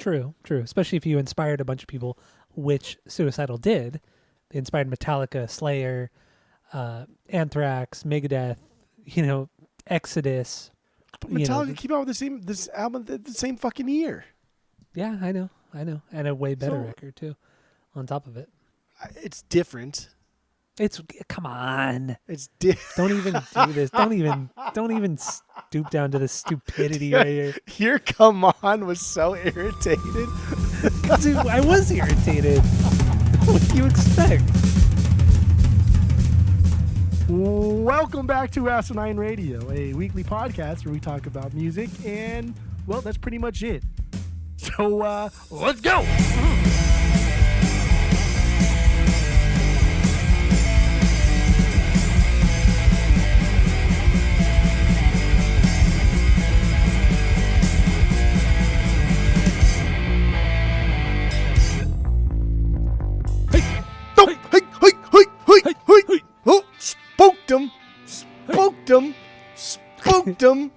True. Especially if you inspired a bunch of people, which Suicidal did. They inspired Metallica, Slayer, Anthrax, Megadeth, Exodus. But Metallica came out with this album the same fucking year. Yeah, I know. And a way better record, too, on top of it. It's different. Come on. It's Don't even do this. Don't even stoop down to the stupidity right here. Your come on was so irritated. Because I was irritated. What do you expect? Welcome back to Asinine Radio, a weekly podcast where we talk about music, and, well, that's pretty much it. So, let's go! Oh, spooked him.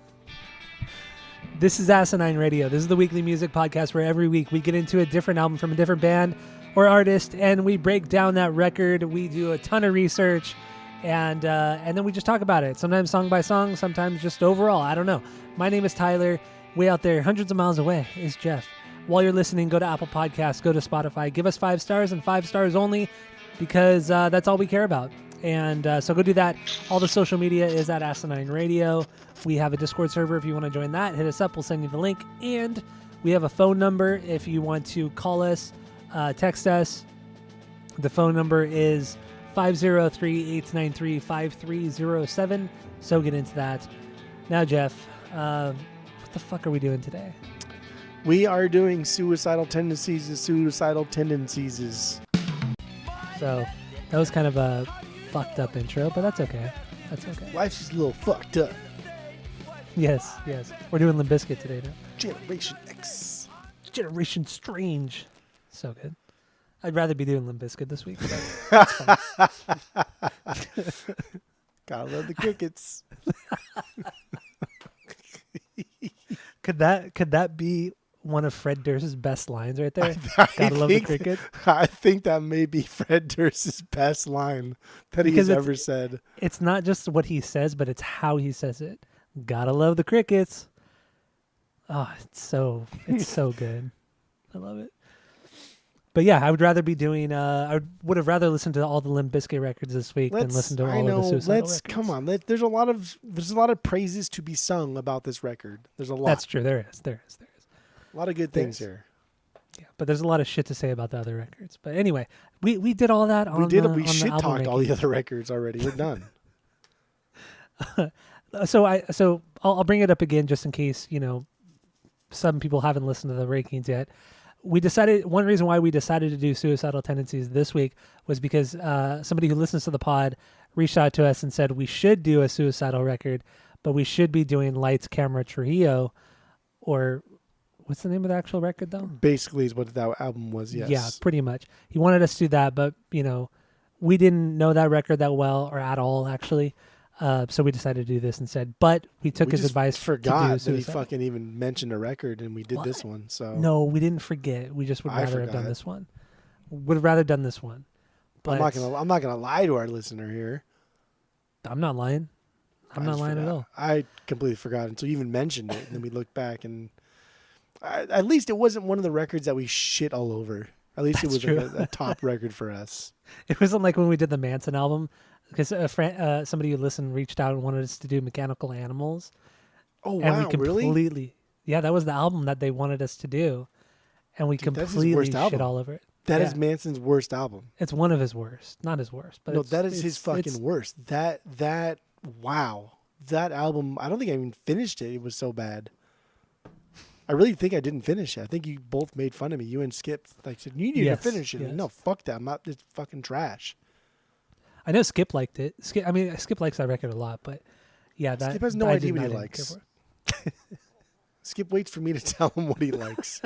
This is Asinine Radio. This is the weekly music podcast where every week we get into a different album from a different band or artist, and we break down that record. We do a ton of research, and then we just talk about it. Sometimes song by song, sometimes just overall. I don't know. My name is Tyler. Way out there, hundreds of miles away, is Jeff. While you're listening, go to Apple Podcasts, go to Spotify, give us 5 stars and 5 stars only, because that's all we care about. And so go do that. All the social media is at Asinine Radio. We have a Discord server if you want to join that. Hit us up. We'll send you the link. And we have a phone number if you want to call us, text us. The phone number is 503-893-5307. So get into that. Now, Jeff, what the fuck are we doing today? We are doing Suicidal Tendencies and Suicidal Tendencies. So that was kind of a fucked up intro, but that's okay. Life's just a little fucked up. Yes. We're doing Limp Bizkit today now. Generation X. Generation Strange. So good. I'd rather be doing Limp Bizkit this week, but that's fine. Gotta love the crickets. Could that be one of Fred Durst's best lines right there? Gotta love the cricket. I think that may be Fred Durst's best line that he's ever said. It's not just what he says, but it's how he says it. Gotta love the crickets. Oh, it's so good. I love it. But yeah, I would rather be doing. I would have rather listened to all the Limp Bizkit records this week than listen to all of the Suicidal records. Come on. There's a lot of praises to be sung about this record. There's a lot. That's true. There is. A lot of good things here. Yeah, but there's a lot of shit to say about the other records. But anyway, we did all that on We shit talked all the other records already. We're done. So I'll bring it up again just in case some people haven't listened to the rankings yet. One reason why we decided to do Suicidal Tendencies this week was because somebody who listens to the pod reached out to us and said we should do a Suicidal record, but we should be doing Lights, Camera, Trujillo, or what's the name of the actual record though? Basically is what that album was, yes. Yeah, pretty much. He wanted us to do that, but we didn't know that record that well or at all actually. So we decided to do this instead, but we took his advice. Forgot that he fucking even mentioned a record, and we did this one. So no, we didn't forget. We just would rather have done this one. Would have rather done this one. But I'm not gonna lie to our listener here. I'm not lying. I'm not lying at all. I completely forgot until you even mentioned it, and then we looked back, and at least it wasn't one of the records that we shit all over. At least it was a top record for us. It wasn't like when we did the Manson album. Because somebody who listened reached out and wanted us to do Mechanical Animals. Oh, and wow, really? Yeah, that was the album that they wanted us to do. And we completely shit all over it. That is Manson's worst album. It's one of his worst. Not his worst. But no, that is his fucking worst. Wow. That album, I don't think I even finished it. It was so bad. I really think I didn't finish it. I think you both made fun of me. You and Skip said, you need to finish it. Yes. No, fuck that. It's fucking trash. I know Skip liked it. Skip likes that record a lot, but yeah, Skip has no idea what he likes. Skip waits for me to tell him what he likes.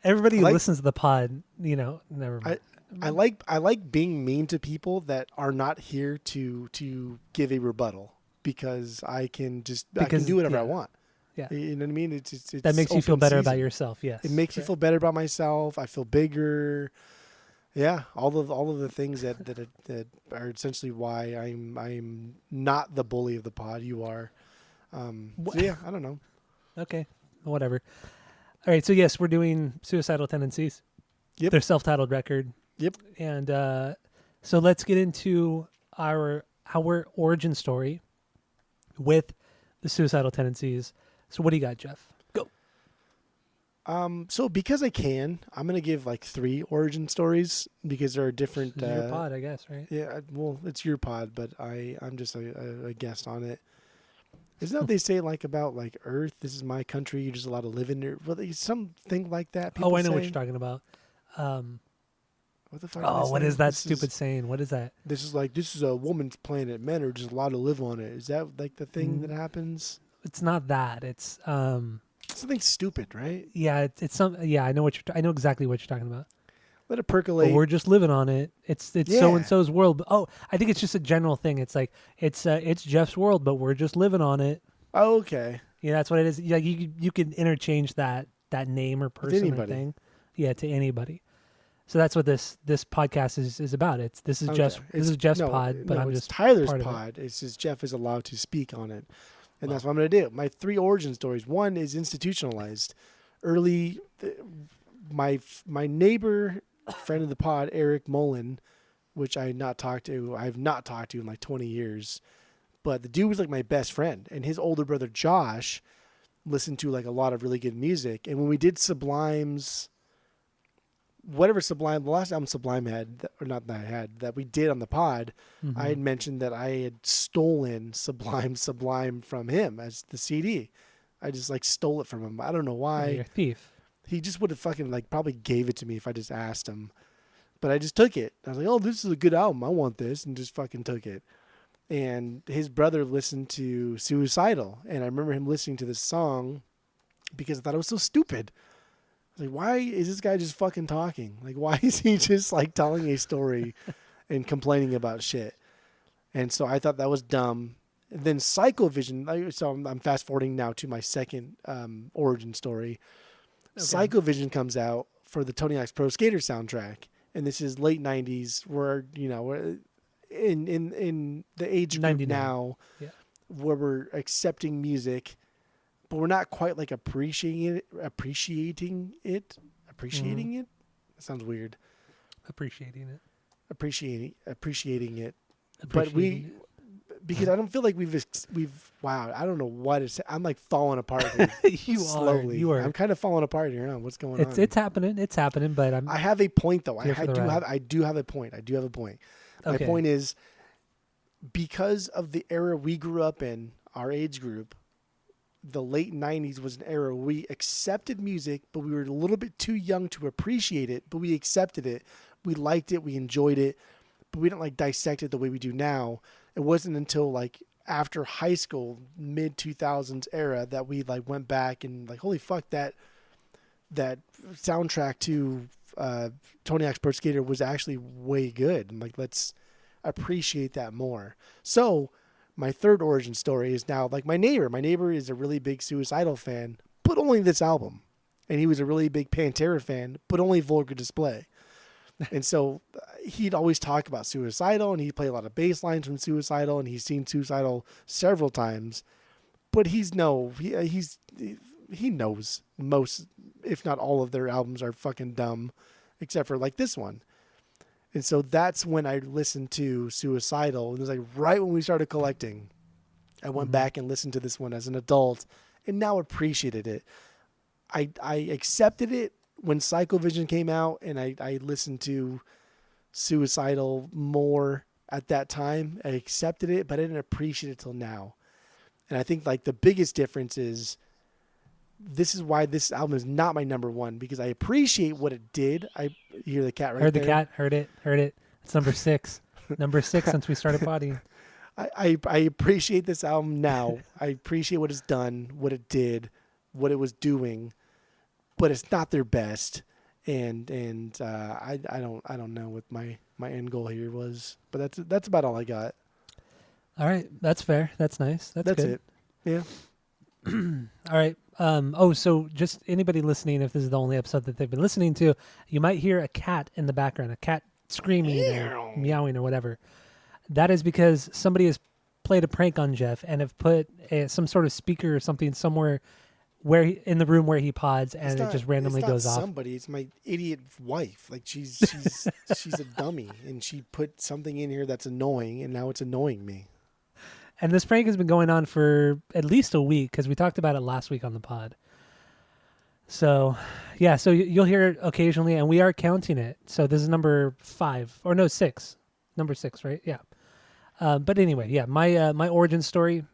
Everybody who listens to the pod, never mind. I like being mean to people that are not here to give a rebuttal because I can do whatever I want. Yeah. You know what I mean? It's That makes you feel open better about season. yourself. Yes. It makes me Correct. feel better about myself. I feel bigger. Yeah, all of the things that are essentially why I'm not the bully of the pod. You are. So yeah, I don't know. Okay. Whatever. All right. So yes, we're doing Suicidal Tendencies. Yep. Their self-titled record. Yep. And so let's get into our origin story with the Suicidal Tendencies. So what do you got, Jeff? Go. So because I can, I'm gonna give like 3 origin stories because there are different. This is your pod, I guess, right? Yeah, well, it's your pod, but I'm just a guest on it. Isn't that what they say like about like Earth? This is my country. You're just allowed to live in it. Well, something like that. Oh, I know say. what you're talking about. What the fuck? Oh, what is that stupid saying? What is that? This is a woman's planet. Men are just allowed to live on it. Is that like the thing that happens? It's not that. It's something stupid, right? yeah. It's some. Yeah, I know what I know exactly what you're talking about. Let it percolate. But we're just living on it. It's so and so's world. Oh, I think it's just a general thing. It's like it's Jeff's world, but we're just living on it. Oh, okay. Yeah, that's what it is. Yeah, you can interchange that name or person or thing. Yeah, to anybody. So that's what this podcast is about. This is Jeff's pod, but I'm just Tyler's part pod. of it. It's just Jeff is allowed to speak on it, and that's what I'm going to do. My 3 origin stories. One is institutionalized. Early, my neighbor, friend of the pod, Eric Mullen, which I have not talked to in like 20 years, but the dude was like my best friend, and his older brother Josh listened to like a lot of really good music, and when we did Sublime's. Whatever Sublime, the last album Sublime had, or not that I had, that we did on the pod, I had mentioned that I had stolen Sublime from him as the CD. I just like stole it from him. I don't know why. Yeah, you're a thief. He just would have fucking like probably gave it to me if I just asked him. But I just took it. I was like, oh, this is a good album. I want this. And just fucking took it. And his brother listened to Suicidal. And I remember him listening to this song because I thought it was so stupid. Like, why is this guy just fucking talking? Like, why is he just like telling a story and complaining about shit? And so I thought that was dumb. And then Psychovision. So I'm fast forwarding now to my second origin story. Okay. Psychovision comes out for the Tony Hawk's Pro Skater soundtrack, and this is late '90s. Where we're in the age group now, where we're accepting music. But we're not quite like appreciating it. Appreciating it. That sounds weird. Appreciating it. But because I don't feel like we've wow. I don't know what it's. I'm like falling apart here. Slowly. You are. I'm kind of falling apart here. Huh? What's going on? It's happening. It's happening. But I have a point though. I do have a point. Okay. My point is because of the era we grew up in, our age group. The late 90s was an era where we accepted music, but we were a little bit too young to appreciate it, but we accepted it. We liked it. We enjoyed it, but we didn't like dissect it the way we do now. It wasn't until like after high school, mid 2000s era that we like went back and like, holy fuck, that soundtrack to Tony Hawk's Pro Skater was actually way good. And like, let's appreciate that more. So, my third origin story is now like my neighbor. My neighbor is a really big Suicidal fan, but only this album. And he was a really big Pantera fan, but only Vulgar Display. And so he'd always talk about Suicidal, and he'd play a lot of bass lines from Suicidal, and he's seen Suicidal several times. But he knows most, if not all of their albums are fucking dumb, except for like this one. And so that's when I listened to Suicidal. It was like right when we started collecting. I went back and listened to this one as an adult and now appreciated it. I accepted it when Psychovision came out, and I listened to Suicidal more at that time. I accepted it, but I didn't appreciate it till now. And I think like the biggest difference is this is why this album is not my number one, because I appreciate what it did. You hear the cat right there? Heard the cat. Heard it. It's number 6. Number 6 since we started potting. I appreciate this album now. I appreciate what it's done, what it did, what it was doing, but it's not their best. And I don't know what my end goal here was, but that's about all I got. All right, that's fair. That's nice. That's good. It. Yeah. All right. So just anybody listening, if this is the only episode that they've been listening to, you might hear a cat in the background, a cat screaming or meowing or whatever. That is because somebody has played a prank on Jeff and have put some sort of speaker or something somewhere in the room where he pods, and it just randomly goes off. Somebody, it's my idiot wife. Like she's she's a dummy, and she put something in here that's annoying, and now it's annoying me. And this prank has been going on for at least a week because we talked about it last week on the pod. So, yeah, so you'll hear it occasionally, and we are counting it. So this is number 5, or no, 6. Number 6, right? Yeah. But anyway, yeah, my origin story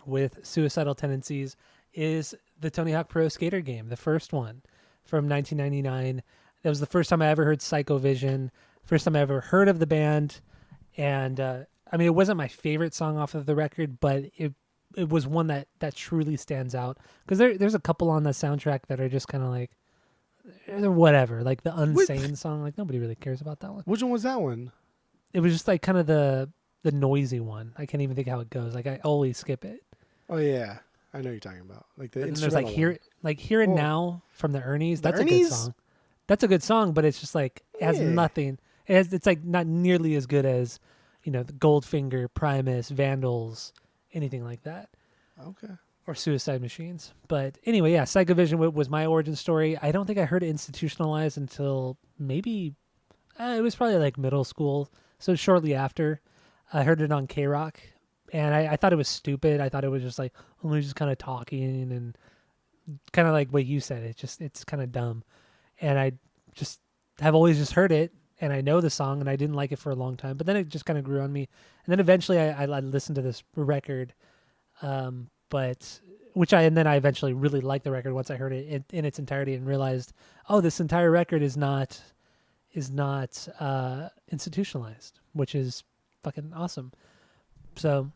with Suicidal Tendencies is the Tony Hawk Pro Skater game, the first one from 1999. That was the first time I ever heard Psycho Vision, first time I ever heard of the band, and I mean, it wasn't my favorite song off of the record, but it was one that truly stands out, because there's a couple on the soundtrack that are just kind of like whatever, like the Unsane song, like nobody really cares about that one. Which one was that one? It was just like kind of the noisy one. I can't even think how it goes. Like I always skip it. Oh yeah, I know what you're talking about. Like the and there's like Here and Now from the Ernies. That's Ernies? a good song. That's a good song, but it's just like it has nothing. It's like not nearly as good as, the Goldfinger, Primus, Vandals, anything like that. Okay. Or Suicide Machines. But anyway, yeah, Psychovision was my origin story. I don't think I heard it institutionalized until maybe it was probably like middle school. So shortly after, I heard it on K-Rock, and I thought it was stupid. I thought it was just like, oh, just kind of talking, and kind of like what you said. It's kind of dumb. And I just have always just heard it, and I know the song, and I didn't like it for a long time. But then it just kind of grew on me. And then eventually I listened to this record, and then I eventually really liked the record once I heard it in its entirety and realized, oh, this entire record is not institutionalized, which is fucking awesome. So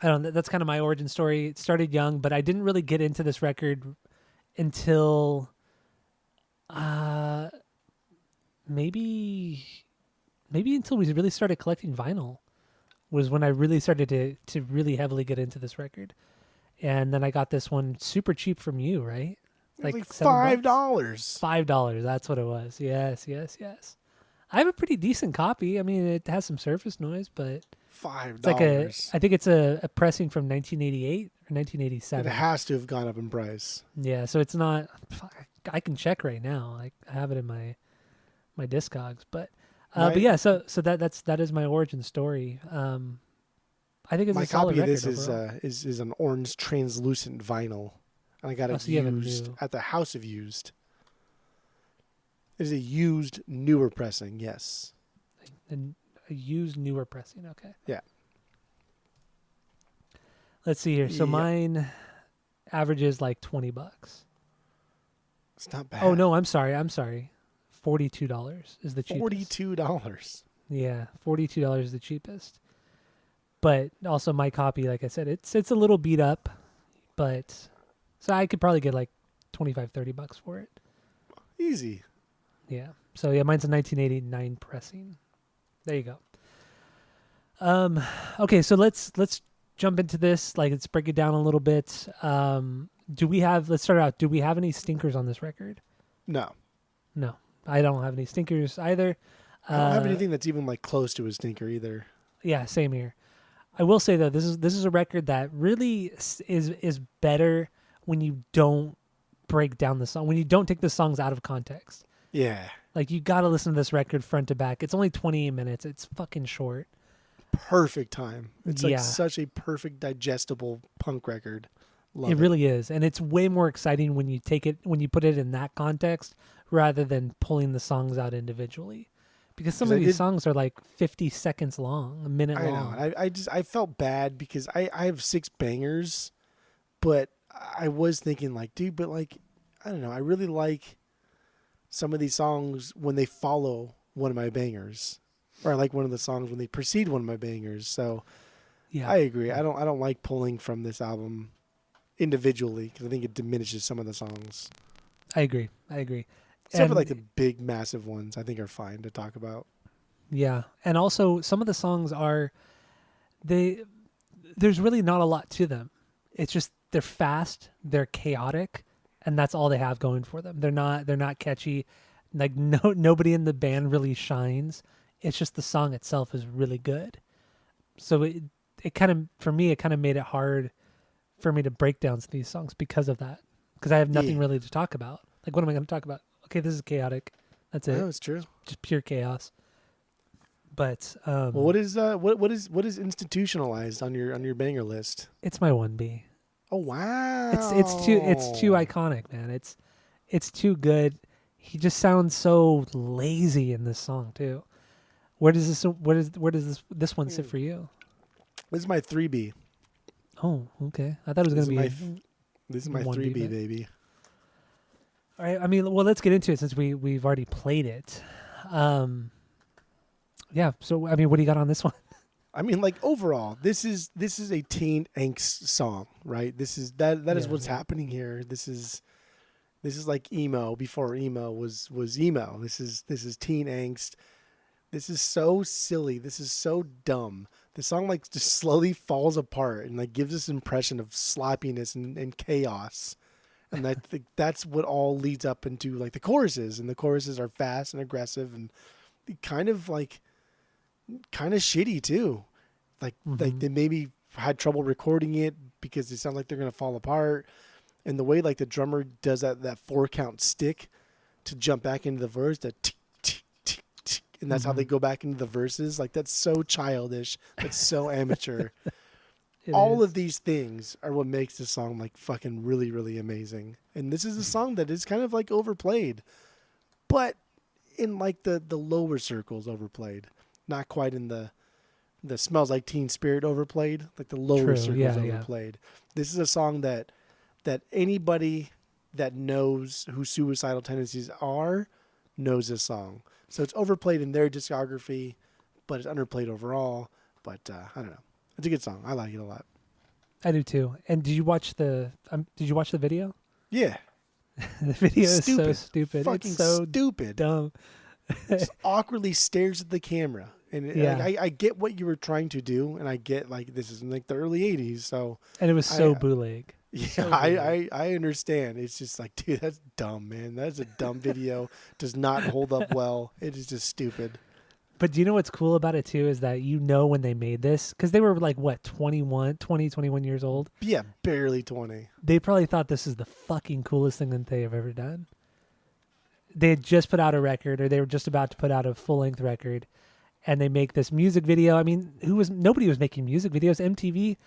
I don't know, that's kind of my origin story. It started young, but I didn't really get into this record until maybe until we really started collecting vinyl, was when I really started to really heavily get into this record. And then I got this one super cheap from you, right? Like $5. $5. That's what it was. Yes. I have a pretty decent copy. I mean, it has some surface noise, but $5. It's like I think it's a pressing from 1988 or 1987. It has to have gone up in price. Yeah, so it's not. I can check right now. I have it in my Discogs, but yeah. So that is my origin story. I think it's my a solid copy of record this overall. is an orange translucent vinyl, and I got it used at the House of Used. It is a used newer pressing, yes. And a used newer pressing, okay. Yeah. Let's see here. So mine averages like $20. It's not bad. Oh no, I'm sorry. $42 is the cheapest. $42. Yeah, $42 is the cheapest. But also my copy, like I said, it's a little beat up, but so I could probably get like $25-$30 for it. Easy. Yeah. So yeah, mine's a 1989 pressing. There you go. Okay, so let's jump into this. Like, let's break it down a little bit. Let's start out. Do we have any stinkers on this record? No. I don't have any stinkers either. I don't have anything that's even like close to a stinker either. Yeah, same here. I will say though, this is a record that really is better when you don't break down the song, when you don't take the songs out of context. Yeah. Like, you got to listen to this record front to back. It's only 28 minutes. It's fucking short. Perfect time. It's like such a perfect digestible punk record. Love it. It really is. And it's way more exciting when you put it in that context rather than pulling the songs out individually. Because some of these songs are like 50 seconds long, a minute long. I know. I felt bad because I have 6 bangers, but I was thinking like, dude, but like, I don't know. I really like some of these songs when they follow one of my bangers, or I like one of the songs when they precede one of my bangers. So yeah, I agree. I don't like pulling from this album individually because I think it diminishes some of the songs. I agree. Except for like the big, massive ones, I think are fine to talk about. Yeah, and also some of the songs there's really not a lot to them. It's just they're fast, they're chaotic, and that's all they have going for them. They're not catchy. Like nobody in the band really shines. It's just the song itself is really good. So it kind of, for me, it kind of made it hard for me to break down these songs because of that. Because I have nothing really to talk about. Like, what am I going to talk about? Okay, this is chaotic. That's it. No, it's true. Just pure chaos. But well, what is institutionalized on your banger list? It's my 1B. Oh wow! It's too iconic, man. It's too good. He just sounds so lazy in this song too. Where does this one sit for you? This is my 3B. Oh, okay. I thought it was going to be. This is my 3B, baby. All right. I mean, well, let's get into it since we've already played it. Yeah. So, I mean, what do you got on this one? I mean, like overall, this is a teen angst song, right? This is is what's happening here. This is like emo before emo was emo. This is teen angst. This is so silly. This is so dumb. The song like just slowly falls apart and like gives this impression of sloppiness and chaos. And I think that's what all leads up into like the choruses, and the choruses are fast and aggressive and kind of shitty too. Like they maybe had trouble recording it because they sound like they're gonna fall apart. And the way like the drummer does that 4-count stick to jump back into the verse, that tick, tick, tick, tick, and that's how they go back into the verses. Like that's so childish. That's so amateur. All of these things are what makes this song like fucking really, really amazing. And this is a song that is kind of like overplayed, but in like the lower circles overplayed, not quite in the Smells Like Teen Spirit overplayed, like the lower circles overplayed. This is a song that anybody that knows who Suicidal Tendencies are knows this song. So it's overplayed in their discography, but it's underplayed overall. But I don't know. It's a good song. I like it a lot. I do too. And did you watch the video? Yeah. The video is so stupid. Fucking it's so stupid. Dumb. Just awkwardly stares at the camera. And I get what you were trying to do, and I get like this is in like the early 80s, so and it was so bootleg. Yeah, so I understand. It's just like, dude, that's dumb, man. That's a dumb video. Does not hold up well. It is just stupid. But do you know what's cool about it too is that you know when they made this, because they were like what 21 years old. Yeah, barely 20. They probably thought this is the fucking coolest thing that they have ever done. They had just put out a record, or they were just about to put out a full-length record, and they make this music video. I mean, nobody was making music videos. MTV,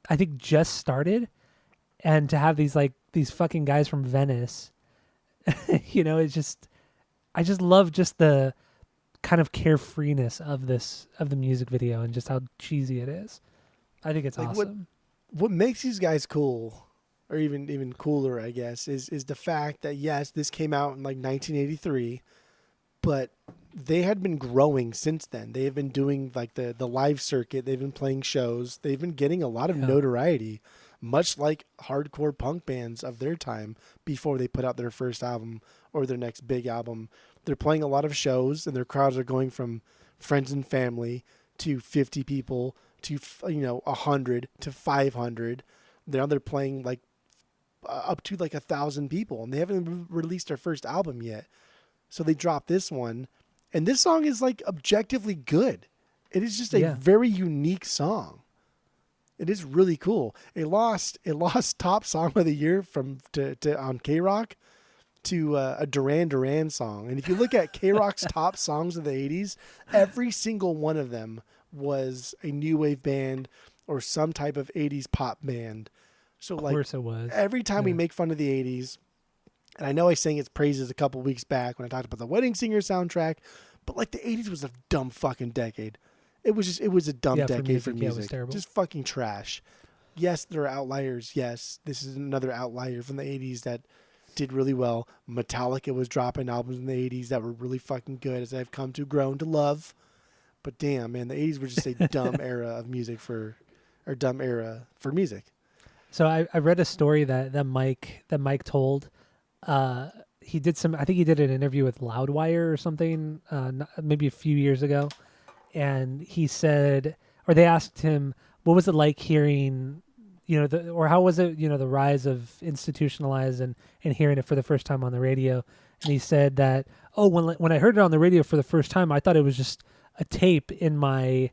I think, just started, and to have these fucking guys from Venice, you know, it's just, I just love just the kind of carefreeness of the music video and just how cheesy it is. I think it's like awesome. What makes these guys cool, or even cooler, I guess, is the fact that yes, this came out in like 1983, but they had been growing since then. They have been doing like the live circuit. They've been playing shows. They've been getting a lot of notoriety, much like hardcore punk bands of their time before they put out their first album or their next big album. They're playing a lot of shows, and their crowds are going from friends and family to 50 people to 100 to 500. Now they're playing like up to like 1,000 people, and they haven't released their first album yet. So they dropped this one, and this song is like objectively good. It is just a very unique song. It is really cool. It lost top song of the year on K-Rock to a Duran Duran song. And if you look at K-Rock's top songs of the 80s, every single one of them was a new wave band or some type of 80s pop band. So of course it was. Every time we make fun of the 80s, and I know I sang its praises a couple weeks back when I talked about the Wedding Singer soundtrack, but like the 80s was a dumb fucking decade. It was a dumb decade for music. Yeah, it was terrible. Just fucking trash. Yes, there are outliers. Yes, this is another outlier from the 80s that did really well. Metallica was dropping albums in the 80s that were really fucking good, as I've come to grown to love. But damn, man, the 80s were just a dumb era of music for music. So I read a story that Mike told. He did I think he did an interview with Loudwire or something, maybe a few years ago. And he said, or they asked him, what was it like hearing, or how was it, the rise of institutionalized and hearing it for the first time on the radio. And he said that, when I heard it on the radio for the first time, I thought it was just a tape in my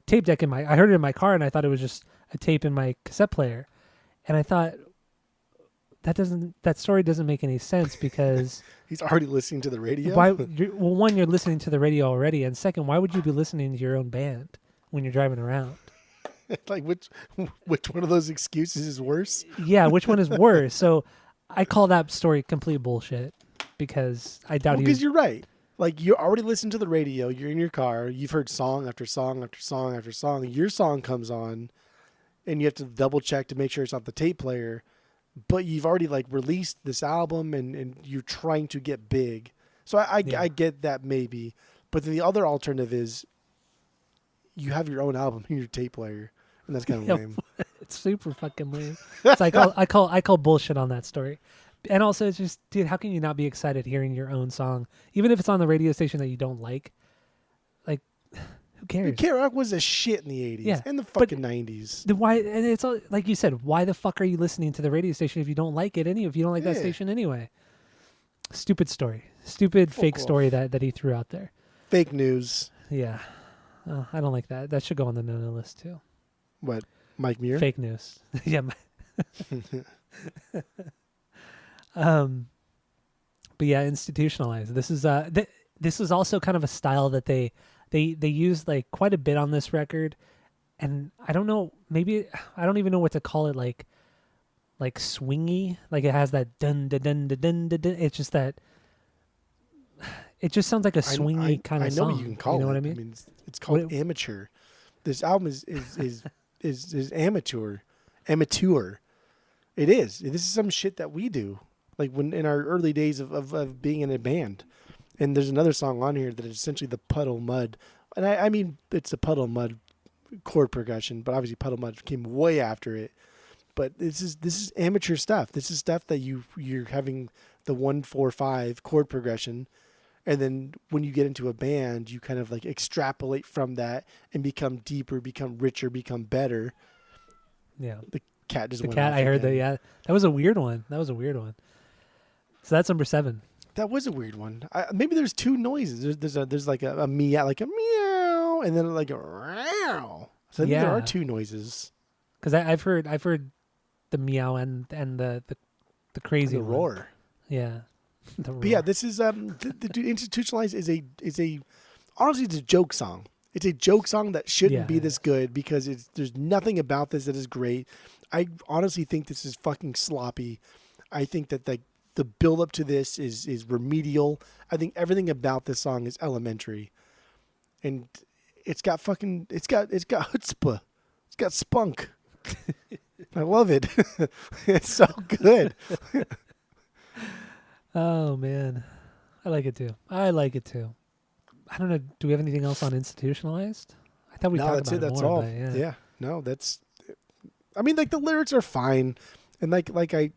tape deck I heard it in my car, and I thought it was just a tape in my cassette player. And I thought that story doesn't make any sense because he's already listening to the radio. One, you're listening to the radio already, and second, why would you be listening to your own band when you're driving around? Like which one of those excuses is worse? Yeah, which one is worse? So I call that story complete bullshit because I doubt because you're right. Like, you already listened to the radio. You're in your car. You've heard song after song after song after song. Your song comes on, and you have to double check to make sure it's not the tape player. But you've already released this album, and you're trying to get big. So I get that maybe. But then the other alternative is you have your own album in your tape player, and that's kind of lame. It's super fucking lame. It's like I call bullshit on that story. And also, it's just, dude, how can you not be excited hearing your own song, even if it's on the radio station that you don't like? Like, who cares? K-Rock was a shit in the 80s and the fucking 90s. Why? And it's all, like you said, why the fuck are you listening to the radio station if you don't like it? If you don't like that station anyway? Stupid story. Stupid fake story that he threw out there. Fake news. Yeah. Oh, I don't like that. That should go on the no-no list too. What? Mike Muir? Fake news. Yeah. But yeah, institutionalized. This is this is also kind of a style that they use quite a bit on this record, and I don't know, maybe I don't even know what to call it, like swingy, like it has that dun dun dun dun dun dun. It's just that it just sounds like a swingy kind of song. I know what you can call it. You know what I mean? I mean, it's called amateur. This album is amateur. It is. This is some shit that we do. Like when in our early days of being in a band. And there's another song on here that is essentially the Puddle Mud. And I mean, it's a Puddle Mud chord progression, but obviously Puddle Mud came way after it. But this is amateur stuff. This is stuff that you're having the 1-4-5 chord progression. And then when you get into a band, you kind of extrapolate from that and become deeper, become richer, become better. Yeah. The cat just the went cat. off I heard again. that. Yeah, that was a weird one. So that's number 7. That was a weird one. Maybe there's two noises. There's like a meow, like a meow, and then like a meow. So I think there are two noises. Because I've heard the meow and the crazy and the one. roar. Yeah. The roar. But yeah, this is the Institutionalized is a honestly it's a joke song. It's a joke song that shouldn't be this good because there's nothing about this that is great. I honestly think this is fucking sloppy. I think that the build up to this is remedial. I think everything about this song is elementary. And it's got chutzpah. It's got spunk. I love it. It's so good. Oh man. I like it too. I don't know. Do we have anything else on Institutionalized? I thought we talked about it. That's more, all. But Yeah. No, that's. I mean, the lyrics are fine, and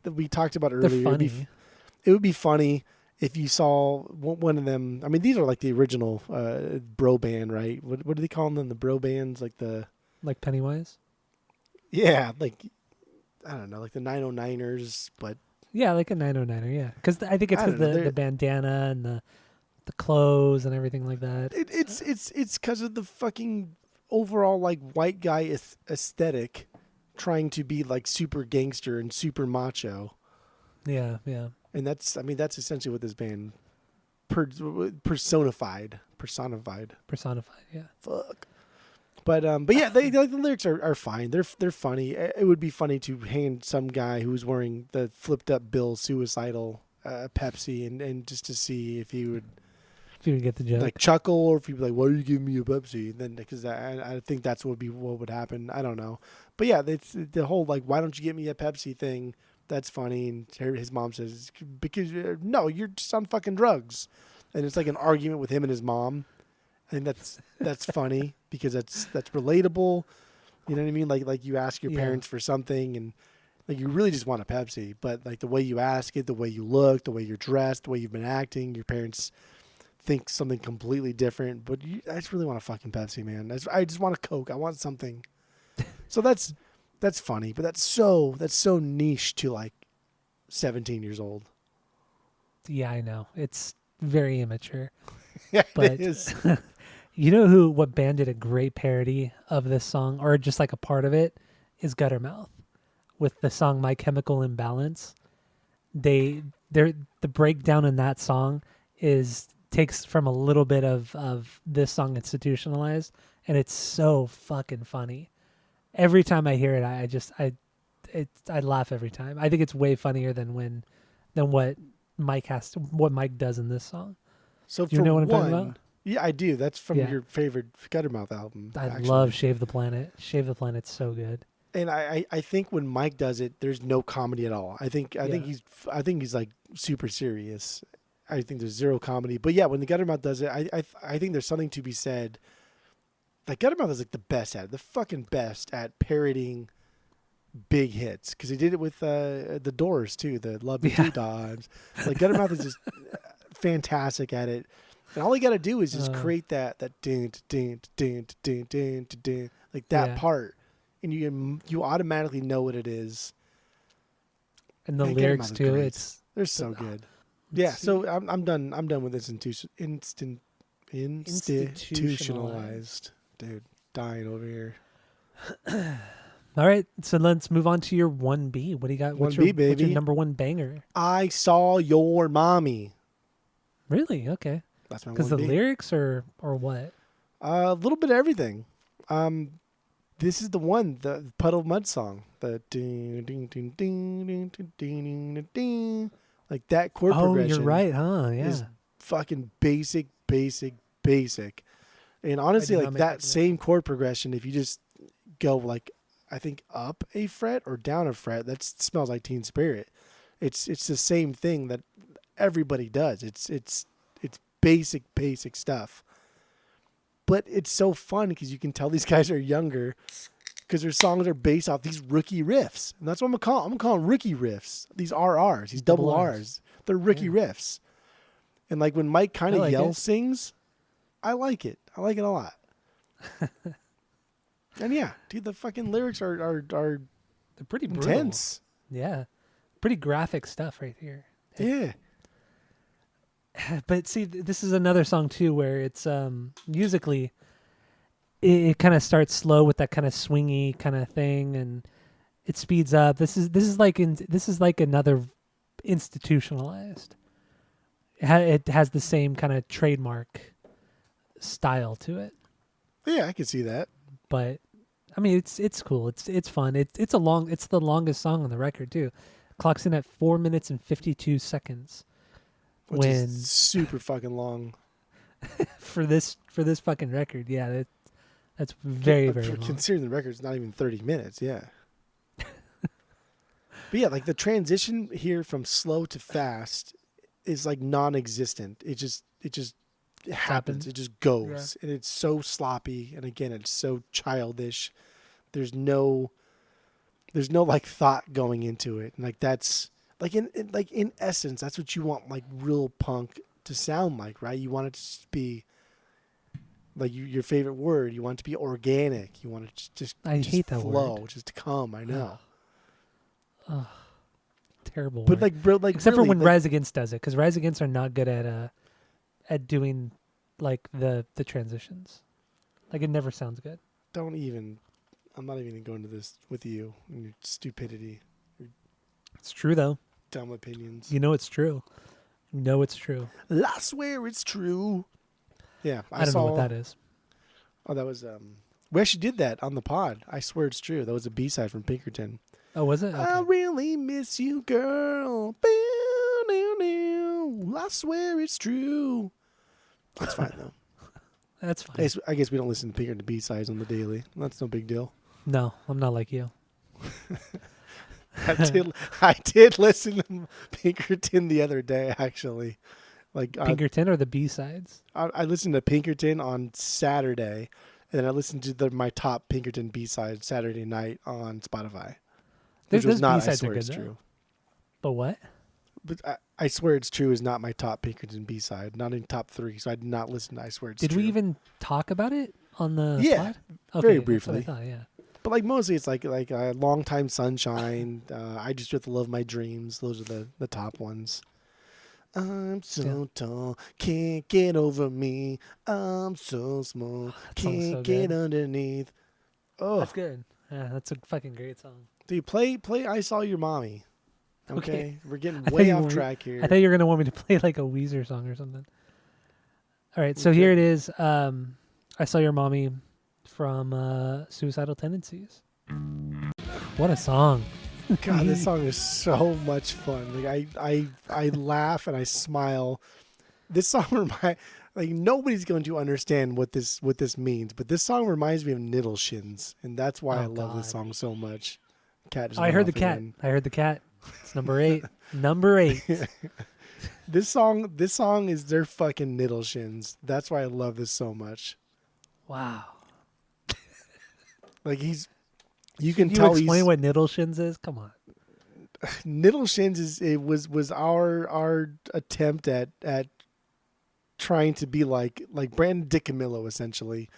we talked about earlier. They're funny. It would be funny if you saw one of them. I mean, these are like the original bro band, right? What do they call them? The bro bands, like Pennywise. Yeah, I don't know, like the 909ers, but yeah, like a 909er. Yeah, because I think it's because the bandana and the clothes and everything like that. It's because of the fucking overall white guy aesthetic, trying to be super gangster and super macho. Yeah. And that's essentially what this band personified. Yeah. Fuck. But yeah, the lyrics are fine. They're funny. It would be funny to hand some guy who's wearing the flipped up Bill Suicidal Pepsi and just to see if he would get the joke, chuckle, or if he'd be like, "Why are you giving me a Pepsi?" And then because I think that's what would happen. I don't know. But yeah, it's the whole "Why don't you get me a Pepsi" thing. That's funny. And his mom says, because no, you're just on fucking drugs. And it's like an argument with him and his mom. I think that's funny because that's relatable. You know what I mean? Like you ask your parents for something and you really just want a Pepsi, but the way you ask it, the way you look, the way you're dressed, the way you've been acting, your parents think something completely different. But I just really want a fucking Pepsi, man. I just want a Coke. I want something. So that's funny, but that's so niche to like 17 years old. Yeah, I know. It's very immature. Yeah, But it is. you know what band did a great parody of this song, or just like a part of it, is Guttermouth with the song My Chemical Imbalance. The breakdown in that song takes from a little bit of this song Institutionalized, and it's so fucking funny. Every time I hear it, I laugh every time. I think it's way funnier than what Mike does in this song. So Do you know what I'm talking about? Yeah, I do. That's from Yeah. your favorite Guttermouth album. I actually. love Shave the Planet. Shave the Planet's so good. And I think when Mike does it, there's no comedy at all. I think he's like super serious. I think there's zero comedy. But yeah, when the Guttermouth does it, I think there's something to be said. Like Guttermouth is like the fucking best at parodying big hits, because he did it with the Doors too. The Love You Two Times. Like Guttermouth is just fantastic at it. And all you got to do is just create that ding ding ding ding ding ding, like that part, and you automatically know what it is. And the lyrics too, they're so good. Yeah, so I'm done. I'm done with this institutionalized. Dude, dying over here. All right, so let's move on to your 1B. What do you got? What's your number one banger? I Saw Your Mommy. Really? Okay. That's my 1B. Because the lyrics or what? A little bit of everything. This is the one, the Puddle of Mud song. The ding ding ding ding ding ding ding ding. Like that chord progression. Oh, you're right, huh? Yeah. Is fucking basic. And honestly, like that same chord progression, if you just go like, I think up a fret or down a fret, that Smells Like Teen Spirit. It's the same thing that everybody does. It's basic stuff. But it's so fun because you can tell these guys are younger because their songs are based off these rookie riffs. And that's what I'm going to call them rookie riffs. These RRs, these double R's. They're rookie riffs. And like when Mike kind of sings, I like it. I like it a lot. And yeah, dude, the fucking lyrics are they're pretty intense. Brutal. Yeah. Pretty graphic stuff right here. Yeah. But see, this is another song too where it's musically it kind of starts slow with that kind of swingy kind of thing, and it speeds up. This is like another Institutionalized. It has the same kind of trademark style to it. Yeah, I can see that. But I mean, it's cool. It's fun. It's the longest song on the record too. Clocks in at 4 minutes and 52 seconds. Which is super fucking long for this fucking record. Yeah, that's very long. Considering the record's not even 30 minutes. Yeah. But yeah, like the transition here from slow to fast is like non-existent. It just happens. It just goes, and it's so sloppy. And again, it's so childish. There's no like thought going into it, and like that's like in essence, that's what you want like real punk to sound like, right? You want it to be like your favorite word. You want it to be organic. You want it to just hate that flow, word. just to come. I know. Oh, terrible. But word. Except really, for when Rise Against does it, because Rise Against are not good at doing like the transitions. Like it never sounds good. I'm not even going to this with you and your stupidity. It's true though. Dumb opinions. You know it's true. You know it's true. I swear it's true. Yeah, I don't know what that is. Oh, that was we actually did that on the pod. I swear it's true. That was a B-side from Pinkerton. Oh, was it? Okay. I really miss you, girl. I swear it's true. That's fine though. That's fine. I guess we don't listen to Pinkerton B-sides on the daily. That's no big deal. No, I'm not like you. I did listen to Pinkerton the other day, actually. Like Pinkerton or the B-sides? I listened to Pinkerton on Saturday, and then I listened to my top Pinkerton B-side Saturday night on Spotify. Which was not I Swear It's True. But what? But I Swear It's True is not my top Pinkerton B-side, not in top 3, so I did not listen to I Swear It's True. Did we even talk about it on the pod? Okay, very briefly. That's what I thought, yeah. But like mostly it's like Long Time Sunshine, I Just With the Love of My Dreams. Those are the top ones. I'm so tall, can't get over me. I'm so small, That song's can't so get good. underneath. Oh, That's good. Yeah, that's a fucking great song. dude, play I Saw Your Mommy. Okay, Okay. we're getting I thought way you off were- track here. I thought you were gonna want me to play like a Weezer song or something. All right, so Okay. here it is. I Saw Your Mommy from Suicidal Tendencies. What a song. God, this song is so much fun. Like I laugh and I smile. This song nobody's going to understand what this means, but this song reminds me of Nittleshins, and that's why Oh, I love this God. song so much. Cat just I went heard the off cat. again. I heard the cat. It's number 8. Number 8. This song is their fucking Nittleshins. That's why I love this so much. Wow. Like you can Can you tell explain he's what Nittleshins is? Come on. Nittleshins was our attempt at trying to be like Brandon DiCamillo essentially,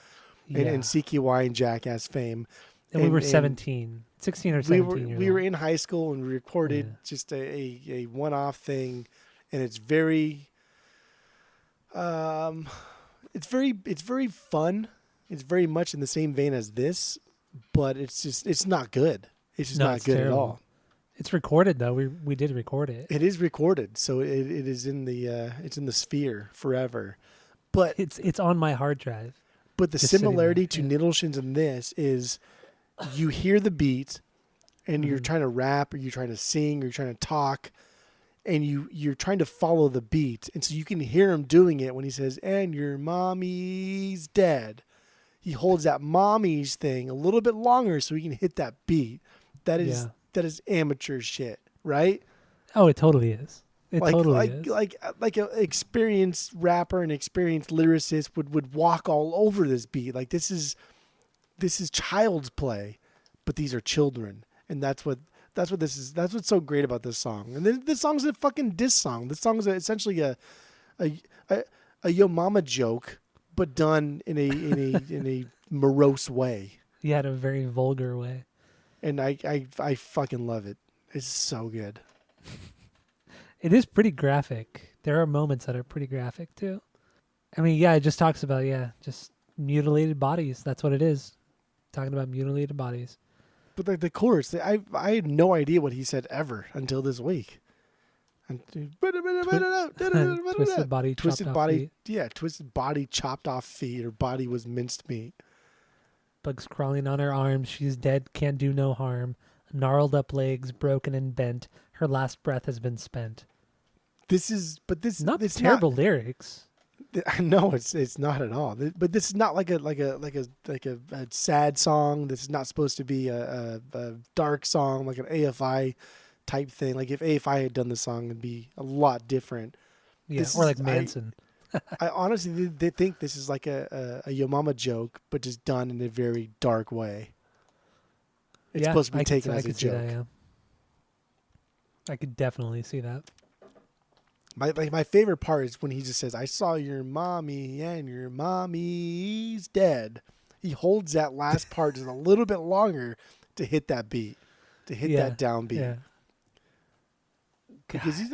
Yeah. and CKY and Jackass fame. And we were and 17, 16 or 17 we years were old. in high school and we recorded just a one-off thing, and it's very it's very fun. It's very much in the same vein as this, but it's not good. It's just No, not it's good terrible. at all. It's recorded though. We did record it. It is recorded, so it is in the it's in the sphere forever. But It's on my hard drive. the just sitting similarity there, to Nittleshins in this is you hear the beat and you're Mhm. trying to rap or you're trying to sing or you're trying to talk and you're trying to follow the beat, and so you can hear him doing it when he says and your mommy's dead. He holds that mommy's thing a little bit longer so he can hit that beat. That is amateur shit, right? Oh, it totally is. It totally is. Like an experienced rapper and experienced lyricist would walk all over this beat. Like this is child's play, but these are children, and that's what this is. That's what's so great about this song. And this song's a fucking diss song. This song's essentially a Yo Mama joke, but done in a morose way. You had a very vulgar way. And I fucking love it. It's so good. It is pretty graphic. There are moments that are pretty graphic too. I mean, yeah, it just talks about just mutilated bodies. That's what it is. Talking about mutilated bodies. But like the chorus, I had no idea what he said ever until this week. Twisted body, Twisted chopped off body, feet. yeah, twisted body, chopped off feet. Her body was minced meat. Bugs crawling on her arms. She's dead, can't do no harm. Gnarled up legs, broken and bent. Her last breath has been spent. This Not it's terrible lyrics. No, it's not at all. But this is not like a sad song. This is not supposed to be a dark song like an AFI type thing. Like if AFI had done the song, it'd be a lot different. Yeah, or like Manson. I honestly they think this is like a Yo Mama joke, but just done in a very dark way. It's supposed to be taken as a joke. That, yeah. I could definitely see that. My favorite part is when he just says, "I saw your mommy and your mommy's dead." He holds that last part just a little bit longer to hit that beat, to hit that downbeat. Yeah. Because he's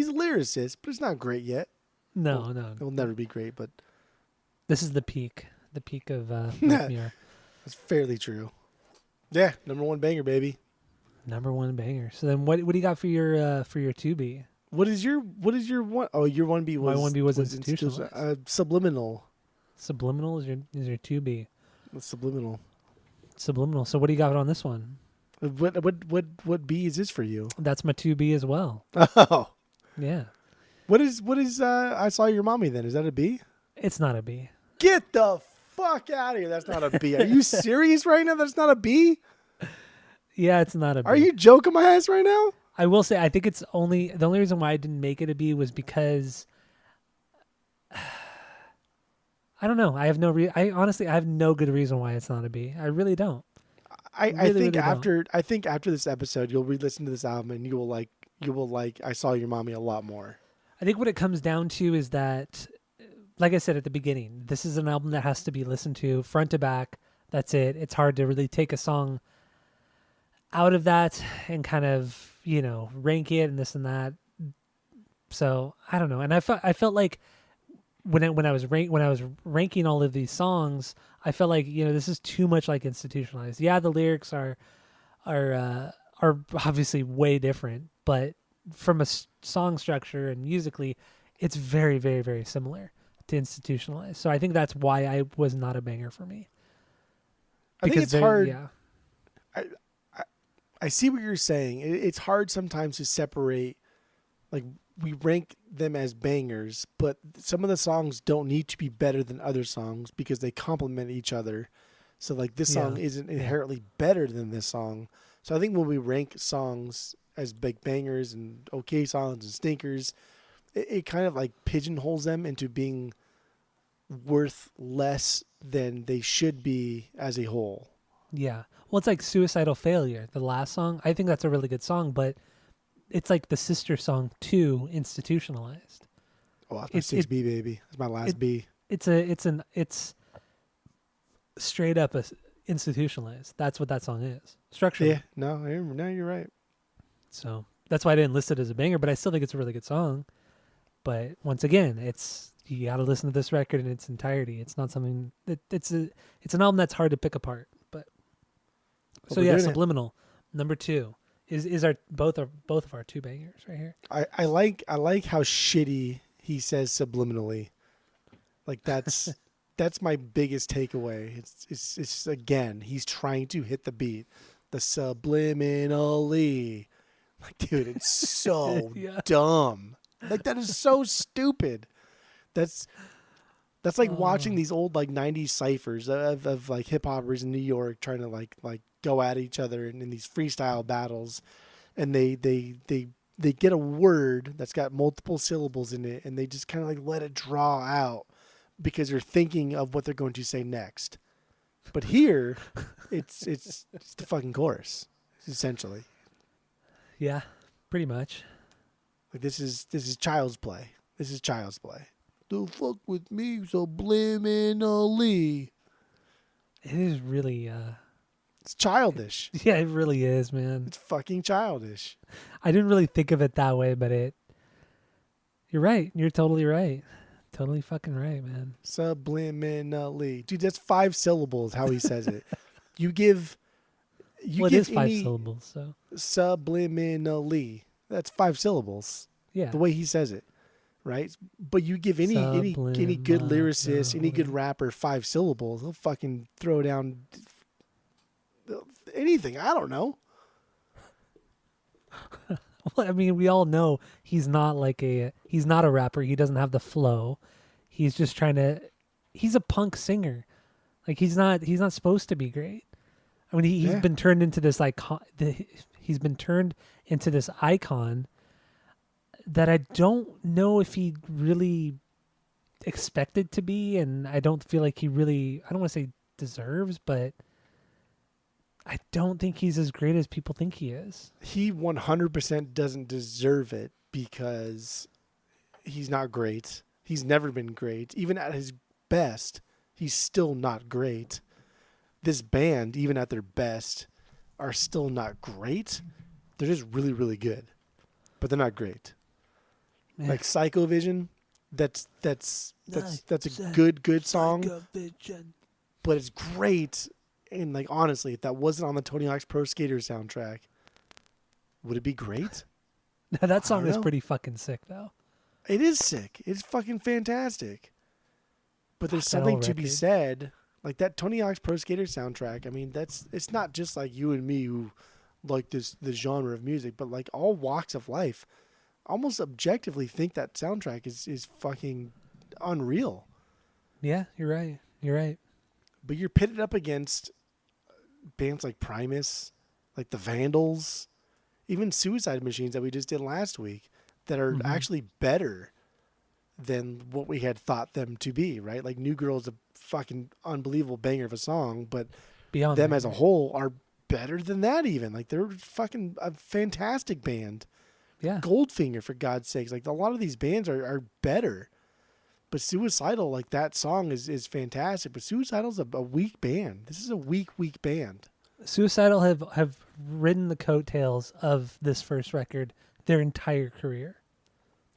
a lyricist, but it's not great yet. No. It'll never be great, but This is the peak of Black Mirror. that's fairly true. Yeah, number one banger, baby. Number one banger. So then, what do you got for your 2B? What is your one? Oh, your 1B was My 1B was institutionalized. Subliminal. Subliminal is your 2B. Subliminal. Subliminal. So what do you got on this one? What B is this for you? That's my 2B as well. Oh, Yeah. what is I Saw Your Mommy then? Is that a B? It's not a B. Get the fuck out of here! That's not a B. Are you serious right now? That's not a B. Yeah, it's not a B. Are you joking my ass right now? I will say, I think it's the only reason why I didn't make it a B was because I don't know. I honestly have no good reason why it's not a B. I really don't. I Really think after this episode, you'll re-listen to this album and you will like I Saw Your Mommy a lot more. I think what it comes down to is that, like I said at the beginning, this is an album that has to be listened to front to back That's it. It's hard to really take a song out of that and kind of, rank it and this and that. So I don't know. And I felt like when I was ranking all of these songs, I felt like, this is too much like Institutionalized. Yeah, the lyrics are obviously way different, but from a song structure and musically, it's very, very, very similar to Institutionalized. So I think that's why I was not a banger for me. I think it's hard. Yeah. I see what you're saying. It's hard sometimes to separate, like we rank them as bangers, but some of the songs don't need to be better than other songs because they complement each other. So like this song isn't inherently better than this song. So I think when we rank songs as big bangers and okay songs and stinkers, it kind of like pigeonholes them into being worth less than they should be as a whole. Yeah. Well, it's like Suicidal Failure, the last song. I think that's a really good song, but it's like the sister song to Institutionalized. Oh, that's my 6B, baby. That's my last B. It's straight up Institutionalized. That's what that song is. Structurally. Yeah, no, you're right. So that's why I didn't list it as a banger, but I still think it's a really good song. But once again, you got to listen to this record in its entirety. It's not something it's an album that's hard to pick apart. But so yeah, Subliminal number 2 is our both of our 2 bangers right here. I like how shitty he says subliminally. Like that's my biggest takeaway. It's again, he's trying to hit the beat. The subliminally. Like, dude, it's so dumb. Like that is so stupid. That's like watching these old like 90s ciphers of like hip hoppers in New York trying to like go at each other in these freestyle battles, and they get a word that's got multiple syllables in it, and they just kind of like let it draw out because they're thinking of what they're going to say next. But here, it's the fucking chorus, essentially. Yeah, pretty much. Like this is child's play. This is child's play. Don't fuck with me subliminally. It is really it's childish. Yeah, it really is, man. It's fucking childish. I didn't really think of it that way, but you're right. You're totally right. Totally fucking right, man. Subliminally. Dude, that's 5 syllables how he says it. It is 5 syllables, so. Subliminally. That's 5 syllables. Yeah. The way he says it. Right? But you give any good lyricist, any good rapper 5 syllables, he'll fucking throw down anything. I don't know. Well, I mean, we all know he's not a rapper. He doesn't have the flow. He's just he's a punk singer. Like he's not supposed to be great. I mean, he's been turned into this icon. He's been turned into this icon that I don't know if he really expected to be, and I don't feel like he really, I don't want to say deserves, but I don't think he's as great as people think he is. He 100% doesn't deserve it because he's not great. He's never been great. Even at his best, he's still not great. This band, even at their best, are still not great. They're just really, really good, but they're not great. Yeah. Like Psychovision, that's a good song, but it's great. And like honestly, if that wasn't on the Tony Hawk's Pro Skater soundtrack, would it be great? That song is pretty fucking sick, though. It is sick. It's fucking fantastic. But there's something to be said, like that Tony Hawk's Pro Skater soundtrack. I mean, it's not just like you and me who like this genre of music, but like all walks of life almost objectively think that soundtrack is fucking unreal. Yeah, you're right. You're right. But you're pitted up against bands like Primus, like the Vandals, even Suicide Machines that we just did last week that are actually better than what we had thought them to be, right? Like New Girl is a fucking unbelievable banger of a song, but Beyond them as a whole are better than that even. Like they're fucking a fantastic band. Yeah. Goldfinger, for God's sakes. Like a lot of these bands are better. But Suicidal, like that song is fantastic. But Suicidal's a weak band. This is a weak band. Suicidal have ridden the coattails of this first record their entire career.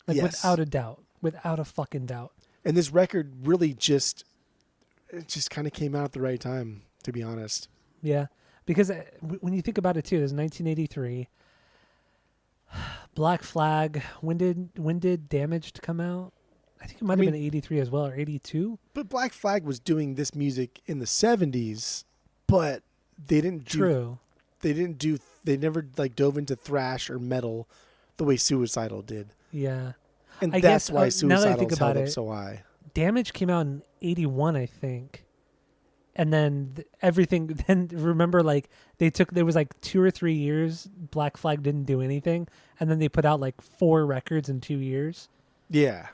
Like Yes. without a fucking doubt. And this record really just kind of came out at the right time, to be honest. Yeah, because when you think about it too, it was 1983. Black Flag. When did Damaged come out? I think it might have been 83 as well, or 82. But Black Flag was doing this music in the 70s, but they didn't do. True. They never like dove into thrash or metal the way Suicidal did. Yeah. And I that's guess, why now that I Suicidal think held about up it, so high. Damage came out in 81, I think. And then then remember, like, there was like 2 or 3 years Black Flag didn't do anything. And then they put out like 4 records in 2 years. Yeah.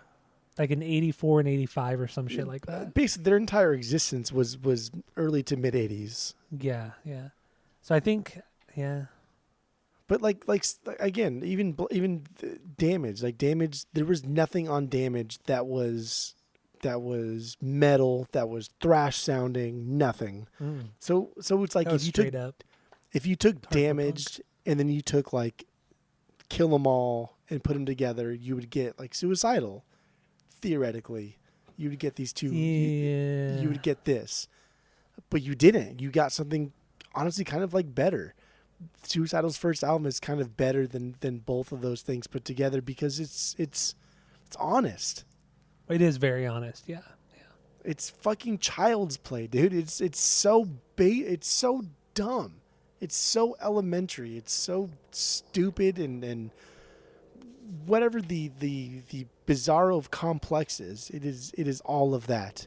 Like in 84 and 85 or some shit like that. Basically, their entire existence was early to mid 80s. Yeah, yeah. So I think, yeah. But like again, even Damage, there was nothing on Damage that was metal, that was thrash sounding, nothing. So it's like if you took Damaged and then you took like Kill 'Em All and put them together, you would get like Suicidal. Theoretically, you would get these two. Yeah. You would get this, but you didn't. You got something honestly kind of like better. Suicidal's first album is kind of better than both of those things put together because it's honest. It is very honest. Yeah. It's fucking child's play, dude. It's so it's so dumb. It's so elementary. It's so stupid and whatever the bizarro of complex is. It is all of that.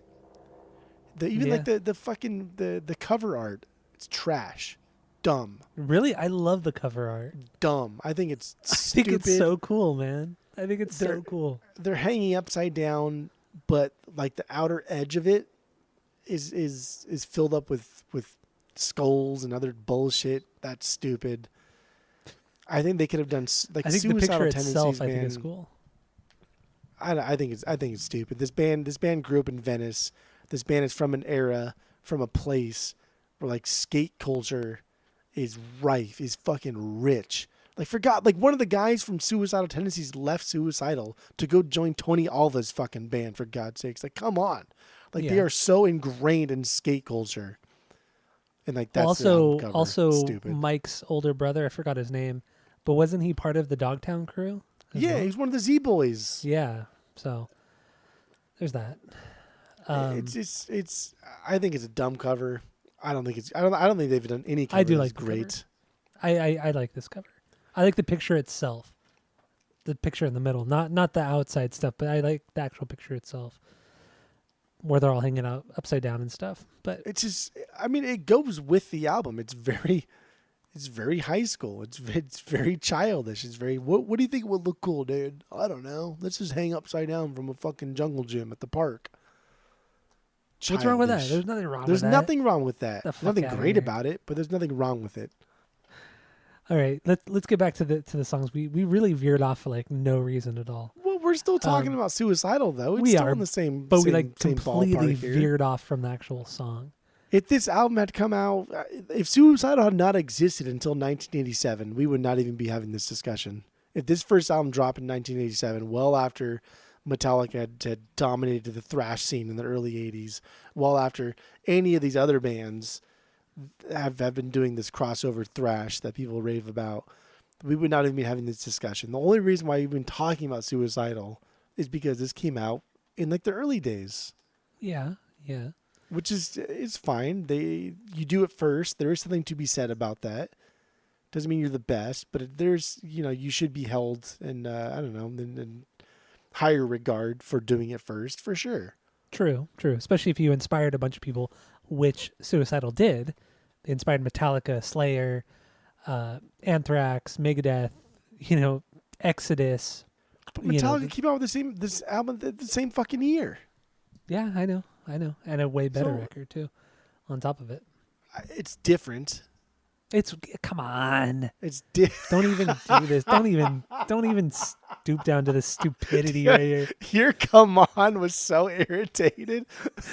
Like the fucking the cover art. It's trash. Dumb. Really? I love the cover art. Dumb. I think it's stupid. I think it's so cool, man. I think it's so cool. They're hanging upside down, but like the outer edge of it is filled up with skulls and other bullshit. That's stupid. I think they could have done like I think the Suicidal picture Tendencies. itself, I think is cool. I think it's stupid. This band grew up in Venice. This band is from an era, from a place where like skate culture is rife, is fucking rich. Like one of the guys from Suicidal Tendencies left Suicidal to go join Tony Alva's fucking band, for God's sakes. Like, come on. Like they are so ingrained in skate culture. And like that's also stupid. Mike's older brother, I forgot his name, but wasn't he part of the Dogtown crew? Yeah, he's one of the Z Boys. Yeah. So there's that. It's I think it's a dumb cover. I don't think they've done any cover I do that's like great. I like this cover. I like the picture itself. The picture in the middle, not the outside stuff, but I like the actual picture itself, where they're all hanging out upside down and stuff. But it's just, I mean, it goes with the album. It's very high school. It's very childish. It's very, what do you think would look cool, dude? I don't know. Let's just hang upside down from a fucking jungle gym at the park. Childish. What's wrong with that? There's nothing wrong with that. There's nothing wrong with that. The There's fuck nothing outta great here. about it, but there's nothing wrong with it. All right, let's get back to the songs. We really veered off for like no reason at all. Well, we're still talking about Suicidal though. It's we still are, in the same, but same, we like same completely ballpark here. veered off from the actual song. If this album had come out, if Suicidal had not existed until 1987, we would not even be having this discussion. If this first album dropped in 1987, well after Metallica had dominated the thrash scene in the early 80s, well after any of these other bands have been doing this crossover thrash that people rave about, we would not even be having this discussion. The only reason why we've been talking about Suicidal is because this came out in like the early days. Yeah. Which is fine. You do it first. There is something to be said about that. Doesn't mean you're the best, but there's, you should be held in, I don't know, in higher regard for doing it first, for sure. True. Especially if you inspired a bunch of people, which Suicidal did. They inspired Metallica, Slayer, Anthrax, Megadeth, Exodus. But Metallica came out with this album the same fucking year. Yeah, I know. And a way better record too, on top of it. It's different. Come on. It's Don't even do this. Don't even stoop down to the stupidity right here. Your come on was so irritated.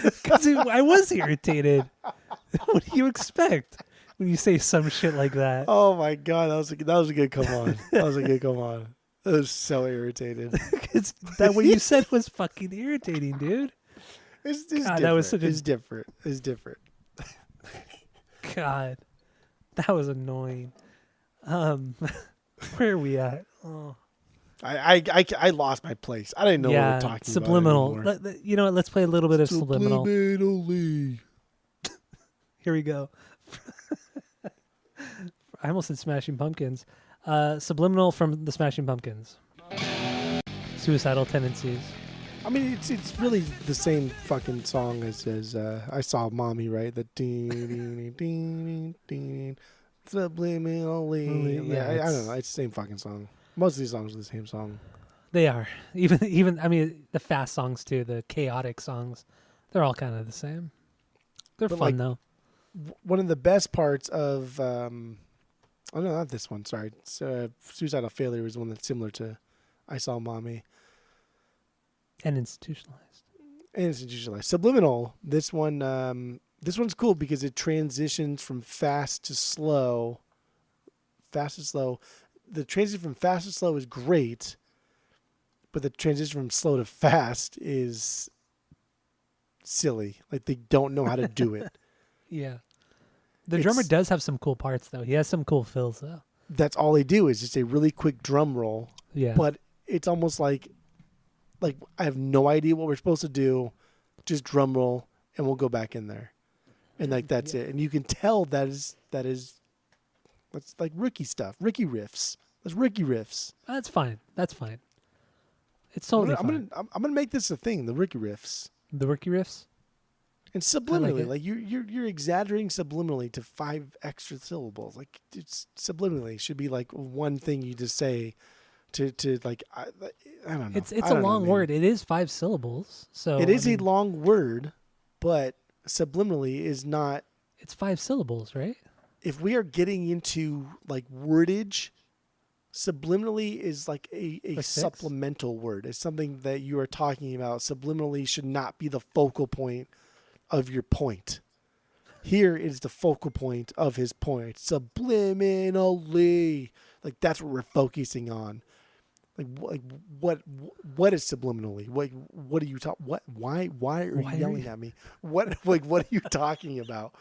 Because I was irritated. What do you expect when you say some shit like that? Oh my god, that was a good come on. That was a good come on. That was so irritated. Because that what you said was fucking irritating, dude. It's God, different. that was such a It's different. It's different. God, that was annoying. Where are we at? Oh. I lost my place. I didn't know what we were talking subliminal. about anymore. You know what? Let's play a little bit of subliminal. Subliminally. Here we go. I almost said Smashing Pumpkins. Subliminal from the Smashing Pumpkins. Suicidal Tendencies. I mean, it's really the same fucking song as I Saw Mommy, right? The ding ding ding ding subliminally. Yeah, I don't know. It's the same fucking song. Most of these songs are the same song. They are. Even I mean the fast songs too, the chaotic songs. They're all kind of the same. They're But, fun though. One of the best parts of oh no, not this one. Sorry, Suicidal Failure is one that's similar to I Saw Mommy. And institutionalized. Subliminal. This one's cool because it transitions from fast to slow. Fast to slow. The transition from fast to slow is great, but the transition from slow to fast is silly. Like they don't know how to do it. Yeah. The drummer does have some cool parts though. He has some cool fills though. That's all they do is just a really quick drum roll. Yeah. But it's almost like I have no idea what we're supposed to do. Just drum roll and we'll go back in there. And that's it. And you can tell that's like rookie stuff. Rookie riffs. That's rookie riffs. That's fine. That's fine. It's totally fine. I'm gonna make this a thing, the rookie riffs. The rookie riffs? And subliminally, like you're exaggerating subliminally to 5 extra syllables. Like it's subliminally should be like one thing you just say to like I don't know. It's a long word. It is 5 syllables. So it is a long word, but subliminally is not. It's 5 syllables, right? If we are getting into like wordage, subliminally is like a supplemental word. It's something that you are talking about. Subliminally should not be the focal point of your point. Here is the focal point of his point. Subliminally. Like that's what we're focusing on. Like what is subliminally? What are you talking? Why are you yelling at me? What are you talking about?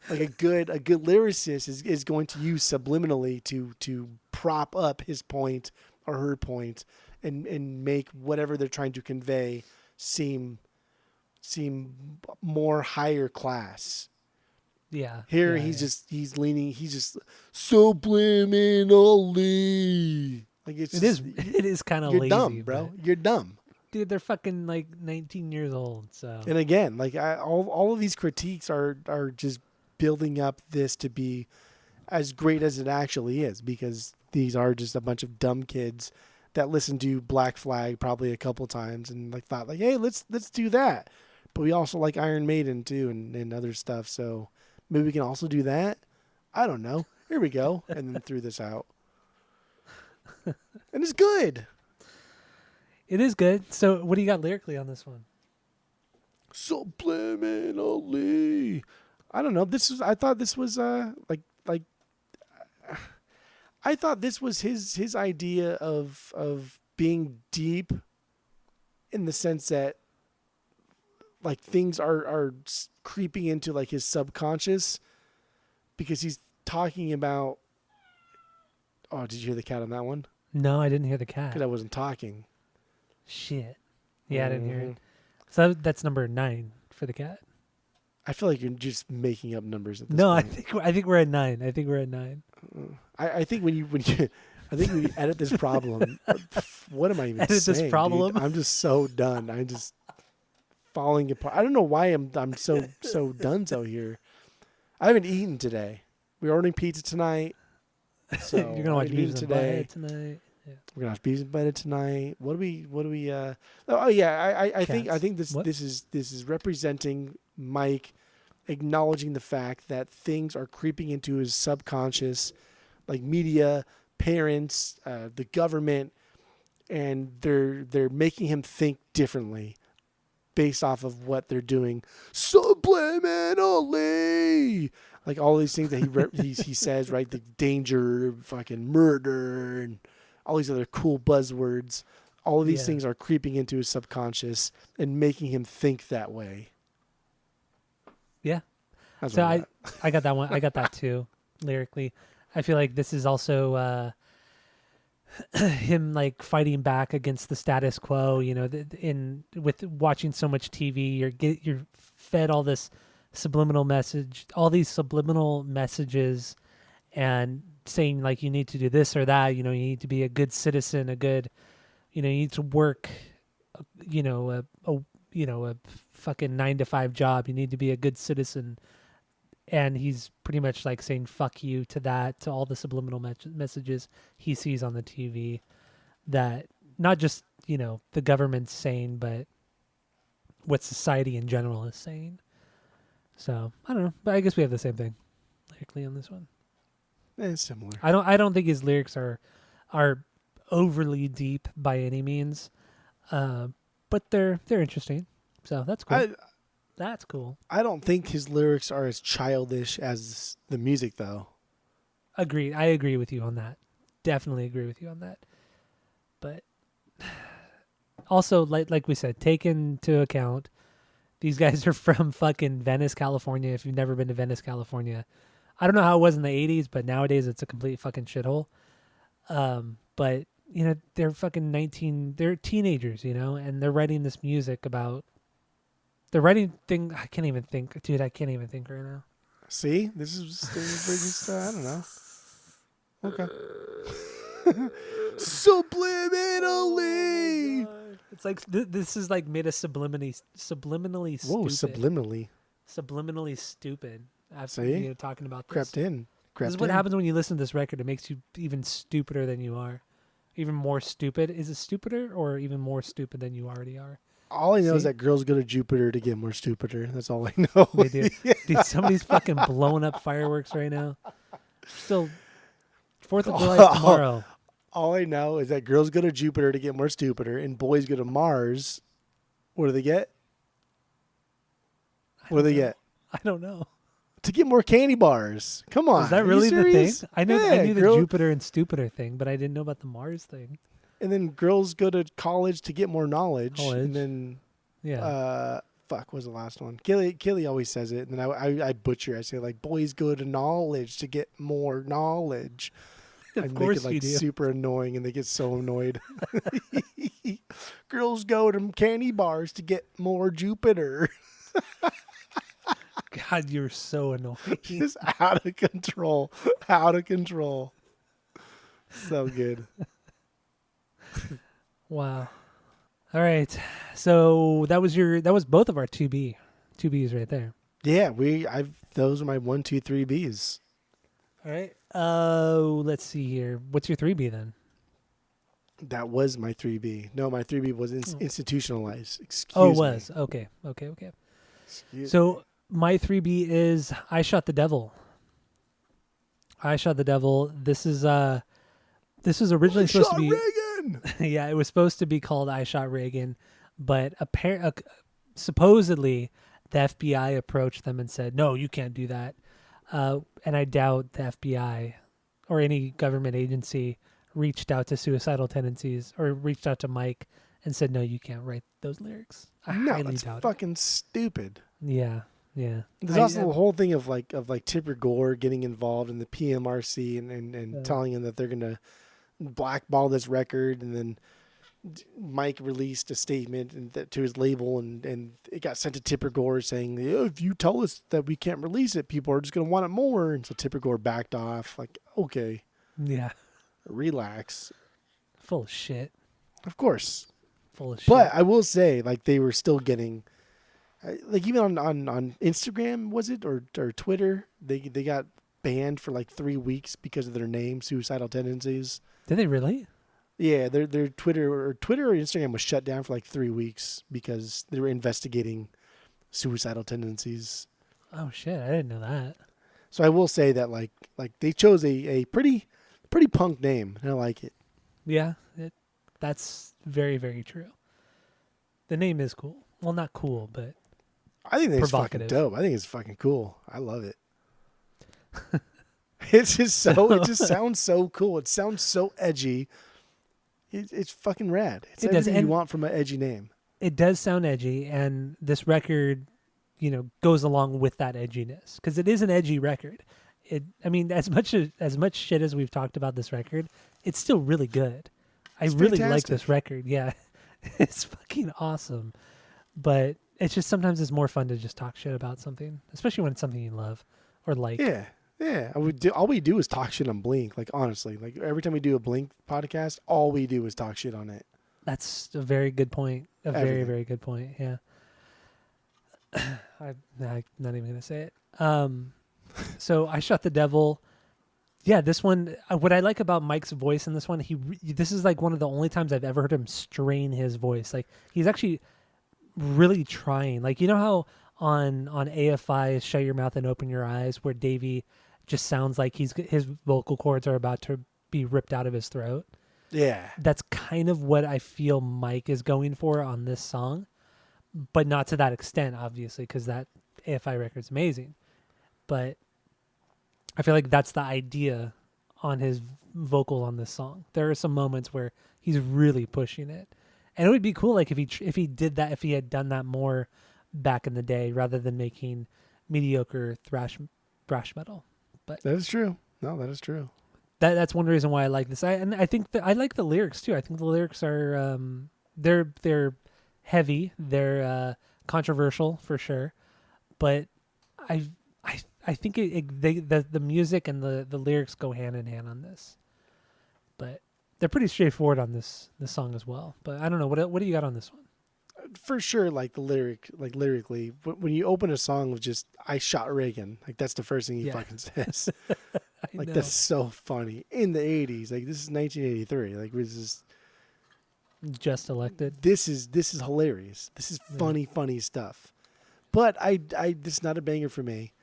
Like a good lyricist is going to use subliminally to prop up his point or her point and make whatever they're trying to convey seem more higher class. Yeah. Here he's just subliminally. Like it is kind of lazy. You're dumb, bro. You're dumb. Dude, they're fucking like 19 years old. So. And again, like all of these critiques are just building up this to be as great as it actually is, because these are just a bunch of dumb kids that listened to Black Flag probably a couple times and like thought like, hey, let's do that. But we also like Iron Maiden too and other stuff. So maybe we can also do that. I don't know. Here we go. And then threw this out. And it's good. It is good. So what do you got lyrically on this one? Subliminally. I don't know. I thought this was I thought this was his idea of being deep in the sense that like things are creeping into like his subconscious, because he's talking about. Oh, did you hear the cat on that one? No, I didn't hear the cat. Because I wasn't talking. Shit. Yeah, I didn't hear it. So that's number 9 for the cat. I feel like you're just making up numbers at this No, point. I think we're at 9. I think we're at 9. I think when you edit this problem, what am I even edit saying? This problem? Dude? I'm just so done. I'm just falling apart. I don't know why I'm so donezo here. I haven't eaten today. We're ordering pizza tonight. So you're gonna watch Beavis today tonight. Yeah. We're gonna watch Beavis and Butthead tonight. What do we? Oh yeah, I think this is representing Mike acknowledging the fact that things are creeping into his subconscious, like media, parents, the government, and they're making him think differently based off of what they're doing subliminally. Like all these things that he says, right? The danger, fucking murder, and all these other cool buzzwords. All of these things are creeping into his subconscious and making him think that way. Yeah. That's So what I got that one. I got that too, lyrically. I feel like this is also him like fighting back against the status quo. You know, with watching so much TV, you're fed all this subliminal message, all these subliminal messages, and saying like you need to do this or that. You know, you need to be a good citizen, you need to work, a fucking 9-to-5 job. You need to be a good citizen. And he's pretty much like saying fuck you to that, to all the subliminal messages he sees on the TV that not just, the government's saying, but what society in general is saying. So I don't know, but I guess we have the same thing lyrically on this one. it's similar. I don't think his lyrics are overly deep by any means, but they're interesting. So that's cool. That's cool. I don't think his lyrics are as childish as the music, though. Agreed. I agree with you on that. Definitely agree with you on that. But also, like we said, take into account these guys are from fucking Venice, California. If you've never been to Venice, California, I don't know how it was in the 80s, but nowadays it's a complete fucking shithole. But they're fucking they're teenagers, and they're writing this music about. The writing thing, I can't even think. Dude, I can't even think right now. See? This is just, I don't know. Okay. Subliminally! It's like, this is like made us subliminally stupid. Whoa, subliminally. Subliminally stupid. After, See? talking about this. Crept in. This is what happens when you listen to this record. It makes you even stupider than you are. Even more stupid. Is it stupider or even more stupid than you already are? All I know is that girls go to Jupiter to get more stupider. That's all I know. They do. Dude, somebody's fucking blowing up fireworks right now. Still, 4th of July is tomorrow. All I know is that girls go to Jupiter to get more stupider, and boys go to Mars. What do they get? What do they get? I don't know. To get more candy bars. Come on. Is that really the thing? I knew the girl, Jupiter and stupider thing, but I didn't know about the Mars thing. And then girls go to college to get more knowledge. And then, fuck, what was the last one? Kelly always says it, and then I butcher. I say, like, boys go to knowledge to get more knowledge. Of course make it, like, you do. super annoying, and they get so annoyed. Girls go to candy bars to get more Jupiter. God, you're so annoying. Just out of control. Out of control. So good. Wow. All right. So that was both of our 2Bs right there. Yeah, those are my 1, 2, 3 Bs. All right. Let's see here. What's your 3B then? That was my 3B. No, my 3B was institutionalized. Excuse me. Oh, it was. Okay. So my 3B is I Shot the Devil. I Shot the Devil. This is originally supposed to be Reagan! Yeah, it was supposed to be called I Shot Reagan, but supposedly the FBI approached them and said, "No, you can't do that." And I doubt the FBI or any government agency reached out to Suicidal Tendencies or reached out to Mike and said, "No, you can't write those lyrics." I highly doubt fucking stupid. Yeah. There's also the whole thing of Tipper Gore getting involved in the PMRC and telling him that they're gonna blackball this record, and then Mike released a statement to his label, and it got sent to Tipper Gore saying, if you tell us that we can't release it, people are just gonna want it more. And so Tipper Gore backed off. Like, okay, yeah, relax. Full of shit. Of course, full of shit. But I will say, like, they were still getting. Like, even on Instagram, was it, or Twitter, they got banned for like 3 weeks because of their name, Suicidal Tendencies. Did they really? Yeah, their Twitter or Instagram was shut down for like 3 weeks because they were investigating Suicidal Tendencies. Oh shit, I didn't know that. So I will say that like they chose a pretty punk name, and I like it. Yeah, That's very, very true. The name is cool. Well, not cool, but I think it's fucking provocative. dope. I think it's fucking cool. I love it. It's just so. It just sounds so cool. It sounds so edgy. It's fucking rad. It's It does, everything you and want from an edgy name. it does sound edgy, and this record, goes along with that edginess because it is an edgy record. I mean, as much shit as we've talked about this record, it's still really good. I It's really like fantastic. this record. Yeah, it's fucking awesome. But it's just sometimes it's more fun to just talk shit about something, especially when it's something you love or like. Yeah. Yeah. All we do is talk shit on Blink. Like, honestly, like every time we do a Blink podcast, all we do is talk shit on it. That's a very good point. A very, Everything. very good point. Yeah. I'm not even going to say it. So I Shot the Devil. Yeah, this one, what I like about Mike's voice in this one, this is like one of the only times I've ever heard him strain his voice. Like, he's actually really trying. Like, you know how on AFI, Shut Your Mouth and Open Your Eyes, where Davey just sounds like his vocal cords are about to be ripped out of his throat? Yeah. That's kind of what I feel Mike is going for on this song, but not to that extent, obviously, because that AFI record's amazing. But I feel like that's the idea on his vocal on this song. There are some moments where he's really pushing it, and it would be cool, like if he did that, if he had done that more back in the day, rather than making mediocre thrash metal. But That is true. No, that is true. that's one reason why I like this. I think that I like the lyrics too. I think the lyrics are they're heavy, they're controversial for sure, but I think the music and the lyrics go hand in hand on this. But they're pretty straightforward on this song as well. But I don't know, what do you got on this one? For sure, like the lyrically, when you open a song with just "I shot Reagan," like that's the first thing he Yeah. fucking says. I Like know. that's so funny. In the 80s, like this is 1983. Like Just elected. this is hilarious. This is funny stuff. But this is not a banger for me.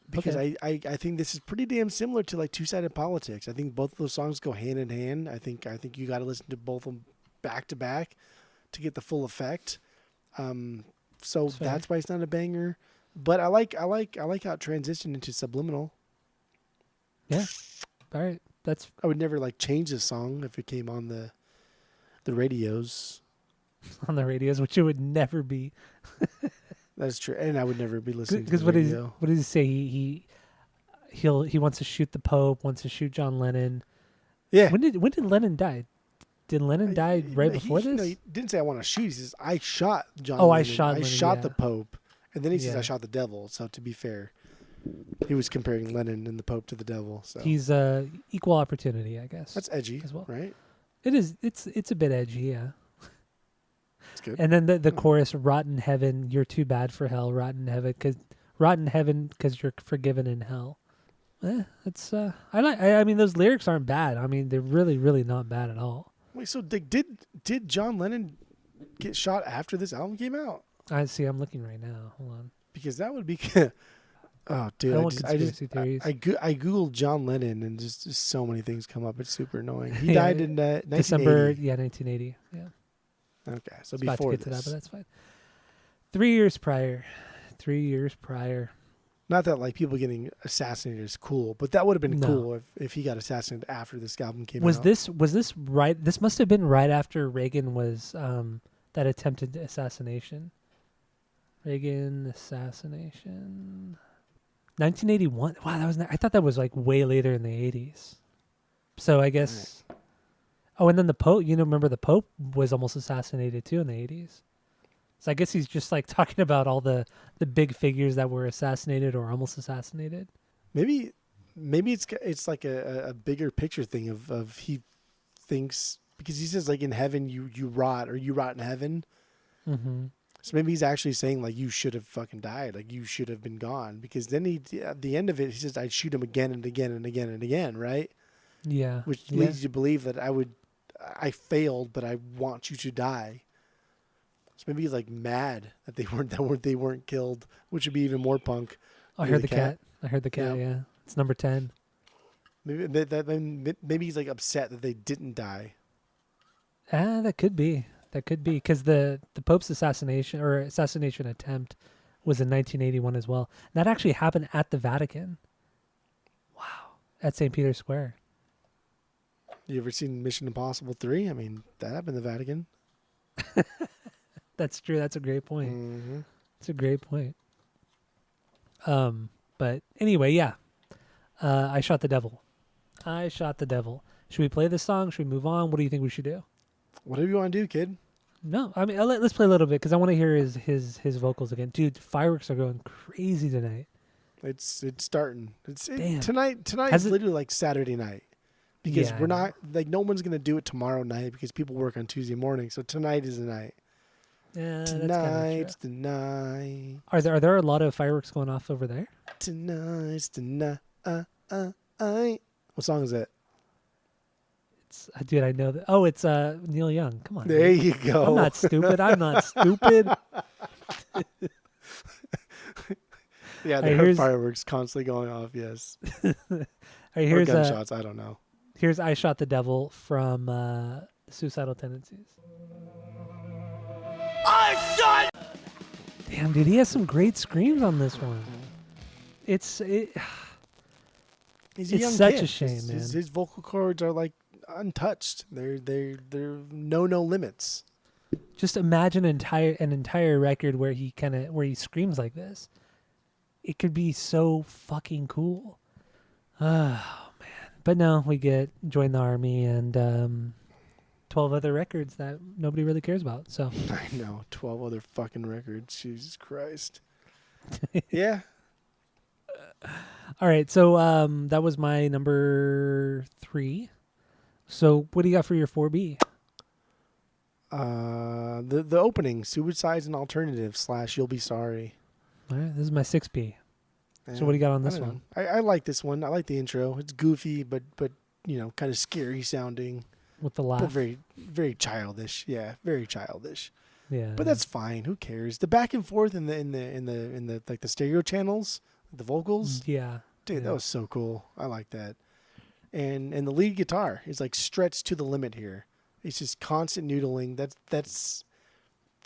Because Okay. I think this is pretty damn similar to like Two-Sided Politics. I think both of those songs go hand in hand. I think you got to listen to both of them back to back to get the full effect. So That's fair. that's why it's not a banger. But I like how it transitioned into Subliminal. Yeah. All right. That's I would never like change the song if it came on the radios. on the radios, which it would never be. That's true, and I would never be listening to Because the what radio. does he say? He wants to shoot the Pope, wants to shoot John Lennon. Yeah. When did Lennon die? Did Lennon die right before this? No, he didn't say I want to shoot. He says I shot John. Oh, Lennon. I shot Lennon, yeah. the Pope, and then he says Yeah. I shot the devil. So to be fair, he was comparing Lennon and the Pope to the devil. So He's equal opportunity, I guess. that's edgy, as well. right? It is. It's a bit edgy, yeah. It's good. And then the chorus, "Rotten heaven, you're too bad for hell. Rotten heaven, because you're forgiven in hell." It's I mean, those lyrics aren't bad. I mean, they're really, really not bad at all. Wait, so did John Lennon get shot after this album came out? I see. I'm looking right now. Hold on. Because that would be. Oh, dude! I don't I want just conspiracy theories. I googled John Lennon and just so many things come up. It's super annoying. He Yeah, died in 1980. December, 1980. Yeah. Okay, so It's about to before get to that, this. but that's fine. 3 years prior. 3 years prior. Not that like people getting assassinated is cool, but that would have been No. cool if he got assassinated after this album came Was out. this right? This must have been right after Reagan was that attempted assassination. Reagan assassination. 1981. Wow, that was. I thought that was like way later in the 80s. So I guess. Oh, and then the Pope. Remember the Pope was almost assassinated too in the 80s. So I guess he's just like talking about all the big figures that were assassinated or almost assassinated. Maybe it's like a bigger picture thing of he thinks, because he says like in heaven you rot, or you rot in heaven. Mm-hmm. So maybe he's actually saying like you should have fucking died, like you should have been gone, because then at the end of it he says I'd shoot him again and again and again and again, right? Yeah. Which Yeah. leads you to believe that I failed, but I want you to die. So maybe he's like mad that they weren't killed, which would be even more punk. I Maybe heard the cat. I heard the cat. Yeah. Yeah. It's number 10. Maybe he's like upset that they didn't die. That could be. That could be because the Pope's assassination attempt was in 1981 as well. That actually happened at the Vatican. Wow, at St. Peter's Square. You ever seen Mission Impossible 3? I mean, that happened in the Vatican. That's true. That's a great point. Mm-hmm. It's a great point. But anyway, yeah. I shot the devil. I shot the devil. Should we play this song? Should we move on? What do you think we should do? Whatever you want to do, kid. No, I mean let's play a little bit because I want to hear his vocals again, dude. Fireworks are going crazy tonight. It's starting. Damn. Tonight is literally like Saturday night because we're not like no one's gonna do it tomorrow night because people work on Tuesday morning. So tonight is the night. Yeah, tonight's the night. Are there a lot of fireworks going off over there? Tonight's the night. What song is that? Dude, I know that. Oh, it's Neil Young. Come on. There dude. you go. I'm not stupid. I'm not stupid. Yeah, there are fireworks constantly going off. Yes. Or gunshots. I don't know. Here's "I Shot the Devil" from Suicidal Tendencies. I shot. Damn, dude, he has some great screams on this one. He's a young such kid. A shame, man. His vocal cords are like untouched. They're no limits. Just imagine an entire record where he screams like this. It could be so fucking cool. Oh man. But no, we join the army and 12 other records that nobody really cares about. So I know, 12 other fucking records. Jesus Christ. Yeah. All right, so that was my number 3. So what do you got for your 4B? The opening, Suicides and Alternatives / You'll Be Sorry. All right, this is my 6B. Yeah, so what do you got on this one? I like this one. I like the intro. It's goofy, but kind of scary sounding. With the laugh. But very, very childish. Yeah, very childish. Yeah. But that's fine. Who cares? The back and forth in the like the stereo channels, the vocals. Yeah. Dude, that was so cool. I like that. And the lead guitar is like stretched to the limit here. It's just constant noodling. That's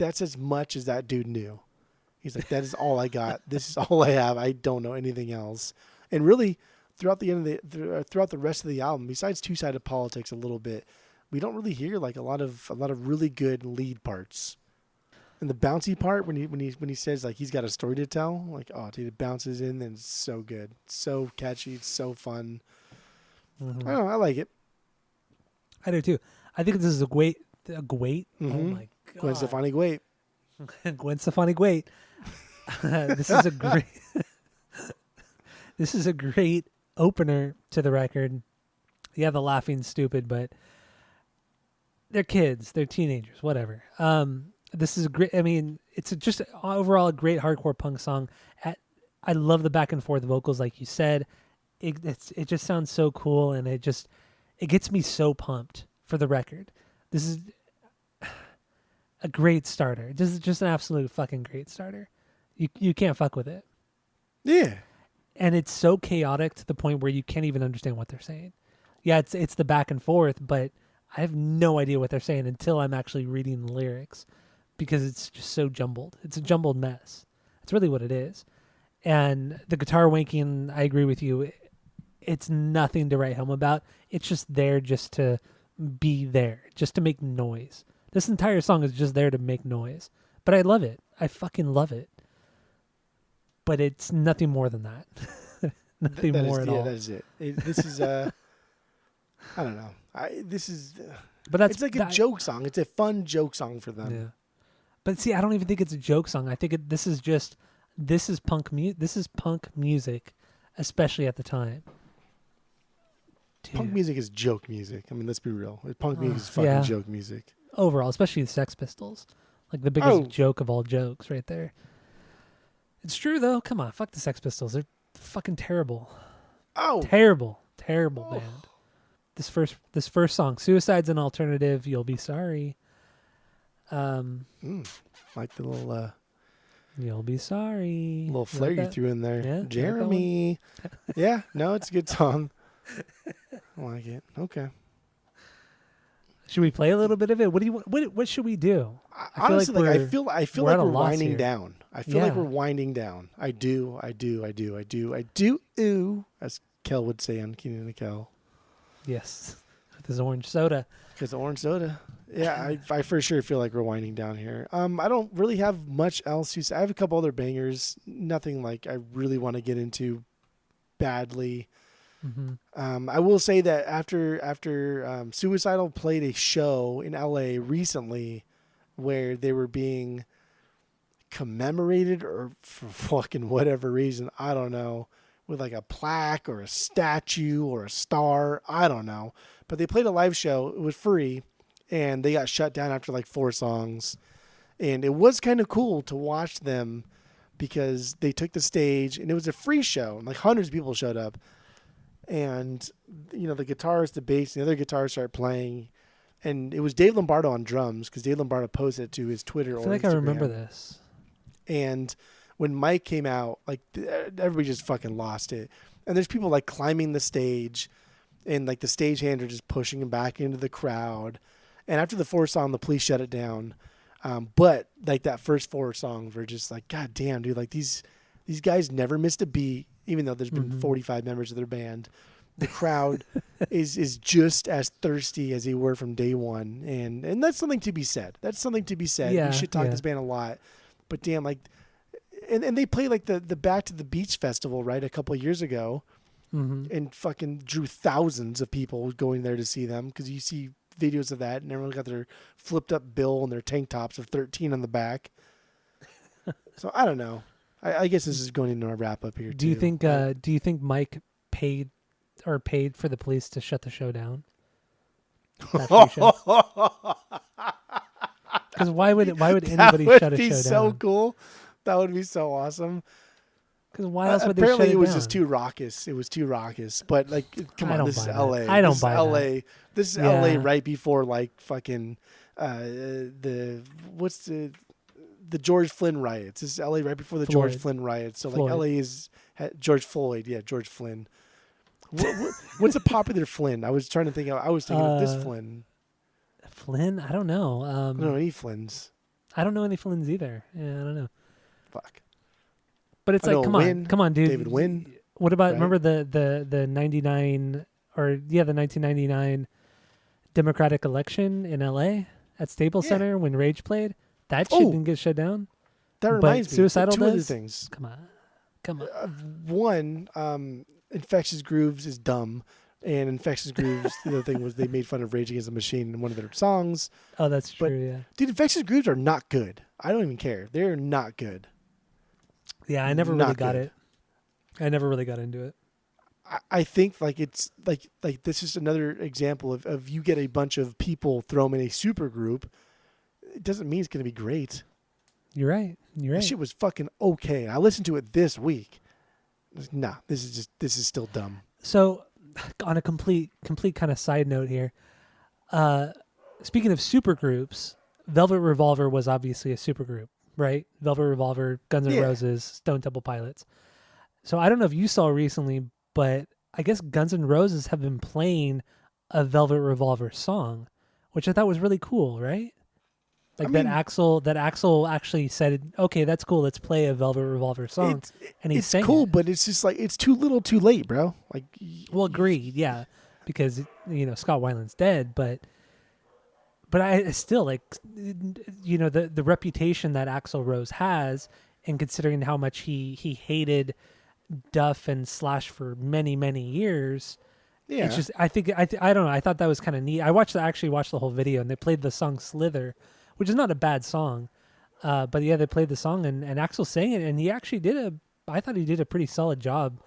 as much as that dude knew. He's like, that is all I got. This is all I have. I don't know anything else. And really, throughout the rest of the album, besides Two-Sided Politics a little bit, we don't really hear like a lot of really good lead parts. And the bouncy part when he says like he's got a story to tell, like, oh dude, it bounces in and it's so good. It's so catchy, it's so fun. Mm-hmm. I don't know, I like it. I do too. I think this is a great. Mm-hmm. Oh my god. Gwen Stefani Gwait. Gwen Stefani Gwait. This is a great This is a great opener to the record. Yeah, the laughing's stupid, but they're kids, they're teenagers, whatever. This is great. I mean, it's just overall a great hardcore punk song. I love the back and forth vocals, like you said. It just sounds so cool, and it gets me so pumped for the record. This is a great starter. This is just an absolute fucking great starter. You can't fuck with it. Yeah. And it's so chaotic to the point where you can't even understand what they're saying. Yeah, it's the back and forth, but I have no idea what they're saying until I'm actually reading the lyrics because it's just so jumbled. It's a jumbled mess. That's really what it is. And the guitar wanking, I agree with you. It's nothing to write home about. It's just there just to be there, just to make noise. This entire song is just there to make noise. But I love it. I fucking love it. But it's nothing more than that. Nothing more at all. Yeah, that is it. This is I don't know. But that's it's like a joke song. It's a fun joke song for them. Yeah. But see, I don't even think it's a joke song. I think this is punk music, especially at the time. Dude. Punk music is joke music. I mean, let's be real. Punk music is fucking joke music. Overall, especially the Sex Pistols. Like the biggest joke of all jokes right there. It's true, though. Come on. Fuck the Sex Pistols. They're fucking terrible. Oh. Terrible band. This first song, Suicide's an Alternative, You'll Be Sorry. Like the little... You'll be sorry. Little flair you threw in there. Yeah, Jeremy. Yeah, no, it's a good song. I like it. Okay. Should we play a little bit of it? What do you want? What should we do? Honestly, I feel like we're at a we're loss winding here. down. I feel like Yeah. we're winding down. I do. Ooh, as Kel would say on Keenan and Kel. Yes, with his orange soda. Because orange soda. Yeah, I for sure feel like we're winding down here. I don't really have much else to say. I have a couple other bangers. Nothing like I really want to get into badly. Mm-hmm. I will say that after Suicidal played a show in LA recently where they were being commemorated or for fucking whatever reason, I don't know, with like a plaque or a statue or a star, I don't know. But they played a live show. It was free and they got shut down after like 4 songs. And it was kind of cool to watch them because they took the stage and it was a free show. And like hundreds of people showed up. And, you know, the guitarist, the bass, and the other guitarists started playing. And it was Dave Lombardo on drums because Dave Lombardo posted it to his Twitter or I feel like Instagram. I remember this. And when Mike came out, like everybody just fucking lost it. And there's people like climbing the stage and like the stagehand are just pushing him back into the crowd. And after the 4th song, the police shut it down. But like that first 4 songs were just like, God damn, dude, like these guys never missed a beat. Even though there's been 45 members of their band, the crowd is just as thirsty as they were from day one. And that's something to be said. Yeah, we should talk this band a lot. But damn, like, and they played like the Back to the Beach festival, right, a couple of years ago. Mm-hmm. And fucking drew thousands of people going there to see them because you see videos of that and everyone got their flipped up bill and their tank tops of 13 on the back. So I don't know. I guess this is going into our wrap up here. Do you think Mike paid for the police to shut the show down? Because why would anybody shut a show down? That would be so cool. That would be so awesome. Because why else would they shut it down? Apparently, it was just too raucous. It was too raucous. But like, come on, this is LA. I don't buy LA. that. This is LA right before like fucking the George Flynn riots. This is LA right before the George Flynn riots. So like LA is George Floyd. Yeah, George Flynn. What's a popular Flynn? I was trying to think. I was thinking of this Flynn. Flynn? I don't know. I don't know any Flynns. I don't know any Flynns either. Yeah, I don't know. Fuck. But it's like, come on, dude. David Wynn. What about, right? remember the 99, or yeah, the 1999 Democratic election in LA at Staples Center when Rage played? That shit didn't get shut down. That reminds me. Suicidal two other does? things. Come on. One, Infectious Grooves is dumb. And Infectious Grooves, the other thing was they made fun of Rage Against the Machine in one of their songs. Oh, that's true, yeah. Dude, Infectious Grooves are not good. I don't even care. They're not good. Yeah, I never really got it. I never really got into it. I think like it's like this is another example of you get a bunch of people, throw them in a super group. It doesn't mean it's going to be great. You're right. That shit was fucking okay. I listened to it this week. Nah, this is still dumb. So, on a complete kind of side note here, speaking of super groups, Velvet Revolver was obviously a super group, right? Velvet Revolver, Guns N' Roses, Stone Temple Pilots. So I don't know if you saw recently, but I guess Guns N' Roses have been playing a Velvet Revolver song, which I thought was really cool, right? Like that Axl actually said, "Okay, that's cool. Let's play a Velvet Revolver song." And it's cool, but it's just like it's too little, too late, bro. Like, well, agreed, yeah, because Scott Weiland's dead, but I still like, the reputation that Axl Rose has, and considering how much he hated Duff and Slash for many years. Yeah, it's just I don't know. I thought that was kind of neat. I actually watched the whole video, and they played the song "Slither," which is not a bad song. But yeah, they played the song and Axl sang it, and he actually I thought he did a pretty solid job,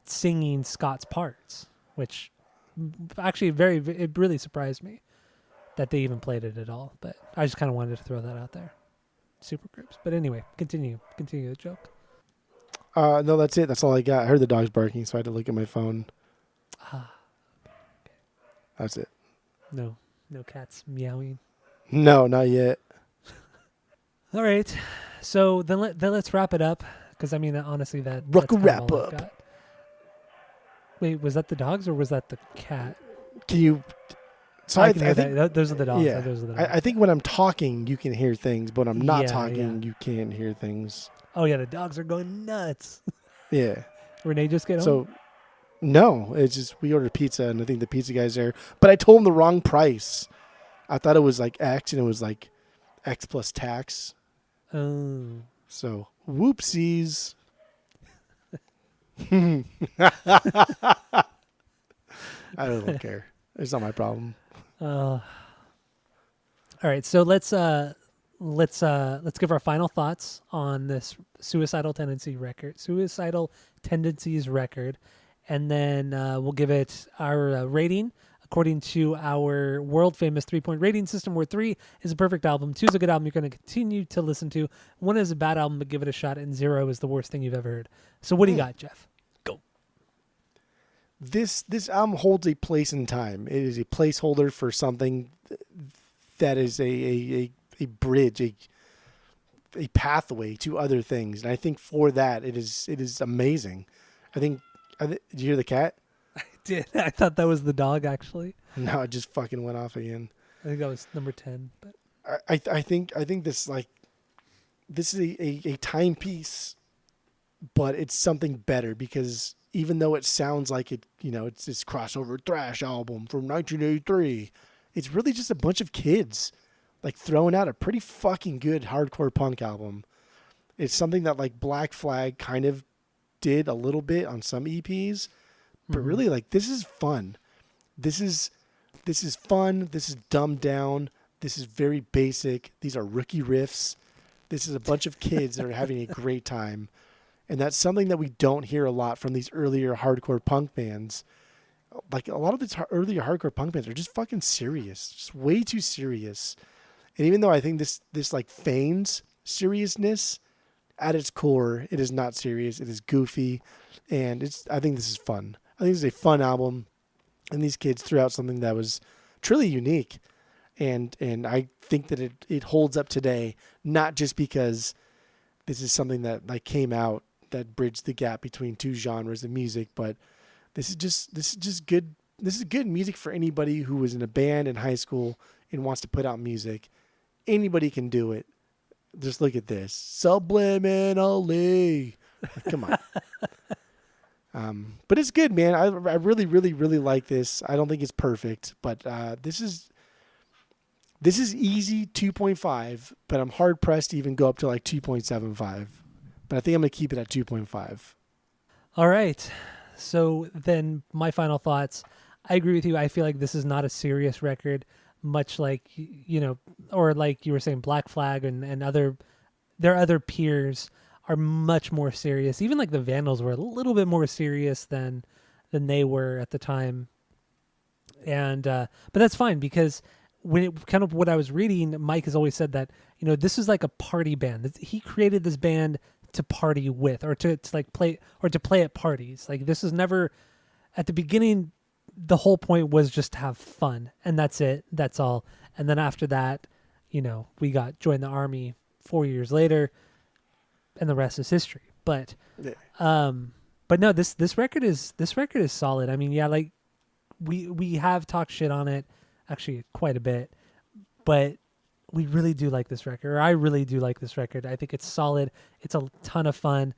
singing Scott's parts, which actually it really surprised me that they even played it at all. But I just kind of wanted to throw that out there. Supergroups. But anyway, continue the joke. No, that's it. That's all I got. I heard the dogs barking, so I had to look at my phone. Okay. That's it. No cats meowing. No, not yet. All right, so then let's wrap it up, because I mean honestly that's wrap all up. I've got. Wait, was that the dogs or was that the cat? Can you? So I I, can I hear think, that. Those are the dogs. yeah, Those are the dogs. I think when I'm talking, you can hear things, but when I'm not Yeah, talking, yeah. you can't hear things. Oh yeah, the dogs are going nuts. Yeah. Renee just get home. So no, it's just we ordered pizza, and I think the pizza guy's there, but I told him the wrong price. I thought it was like X, and it was like X plus tax. Oh. So whoopsies. I don't care. It's not my problem. All right, so let's give our final thoughts on this suicidal tendencies record, and then we'll give it our rating according to our world famous 3-point rating system, where 3 is a perfect album, 2 is a good album you're going to continue to listen to, 1 is a bad album but give it a shot, and 0 is the worst thing you've ever heard. So what do you got, Jeff? Go. This album holds a place in time. It is a placeholder for something that is a bridge, a pathway to other things. And I think for that, it is amazing. Did you hear the cat? I did. I thought that was the dog, actually. No, it just fucking went off again. I think that was number 10. But I think this this is a timepiece, but it's something better, because even though it sounds like it's this crossover thrash album from 1983, it's really just a bunch of kids like throwing out a pretty fucking good hardcore punk album. It's something that like Black Flag kind of did a little bit on some EPs, but really like this is fun. This is fun. This is dumbed down. This is very basic. These are rookie riffs. This is a bunch of kids that are having a great time. And that's something that we don't hear a lot from these earlier hardcore punk bands. Like a lot of the earlier hardcore punk bands are just fucking serious, just way too serious. And even though I think this like feigns seriousness, at its core, it is not serious. It is goofy, and I think this is fun. I think it's a fun album, and these kids threw out something that was truly unique, and I think that it holds up today, not just because this is something that like came out that bridged the gap between two genres of music, but this is just good. This is good music for anybody who was in a band in high school and wants to put out music. Anybody can do it. Just look at this. Subliminally. Come on. But it's good, man. I really, really, really like this. I don't think it's perfect, but this is easy 2.5, but I'm hard pressed to even go up to like 2.75. But I think I'm going to keep it at 2.5. all right. So then my final thoughts. I agree with you. I feel like this is not a serious record, much like, or like you were saying, Black Flag and their other peers are much more serious. Even like the Vandals were a little bit more serious than they were at the time. And but that's fine, because when it kind of what I was reading, Mike has always said that, this is like a party band. He created this band to party with, or to like play, or to play at parties. Like this is never, at the beginning, the whole point was just to have fun, and that's it. That's all. And then after that, we got Join the Army 4 years later, and the rest is history. But, but no, this record is solid. I mean, yeah, like we have talked shit on it, actually quite a bit, but we really do like this record. Or I really do like this record. I think it's solid. It's a ton of fun,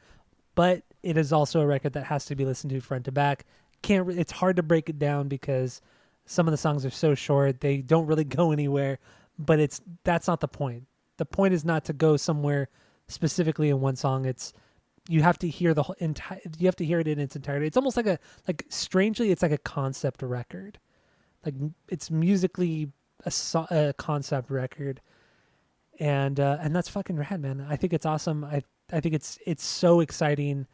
but it is also a record that has to be listened to front to back. It's hard to break it down because some of the songs are so short. They don't really go anywhere, but that's not the point. The point is not to go somewhere specifically in one song. You have to hear you have to hear it in its entirety. It's almost strangely, it's like a concept record. Like it's musically a concept record. And that's fucking rad, man. I think it's awesome. I think it's so exciting.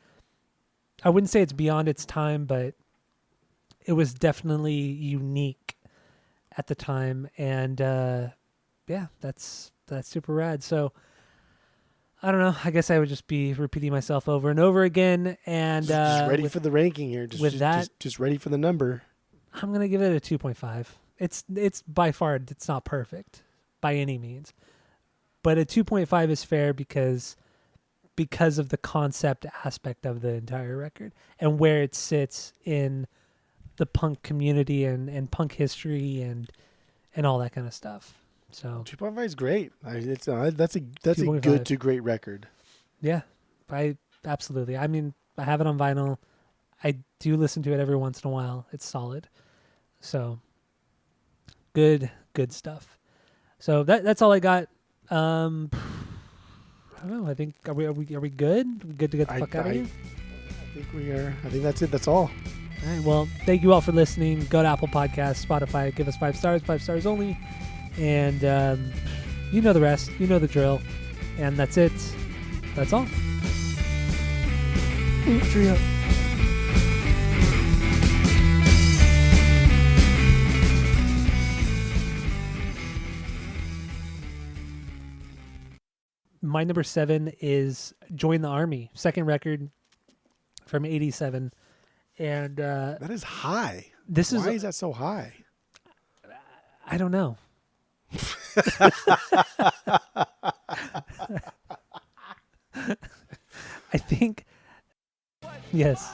I wouldn't say it's beyond its time, but it was definitely unique at the time, and yeah, that's super rad. So I don't know. I guess I would just be repeating myself over and over again. And just ready for the ranking here. Just ready for the number. I'm gonna give it a 2.5. It's by far, it's not perfect by any means, but a 2.5 is fair because of the concept aspect of the entire record and where it sits in the punk community and punk history, and and all that kind of stuff. So 2.5 is great. That's a 2.5. good to great record. yeah, absolutely. I mean, I have it on vinyl. I do listen to it every once in a while. It's solid. So good stuff. So that's all I got. I don't know. I think are we good? We good to get the fuck out of here? I think we are. I think that's it. That's all. All right. Well, thank you all for listening. Go to Apple Podcasts, Spotify. Give us 5 stars. 5 stars only. And you know the rest. You know the drill. And that's it. That's all. Trio. My number 7 is Join the Army, second record from 87. And That is high. Why is that so high? I don't know. I think yes.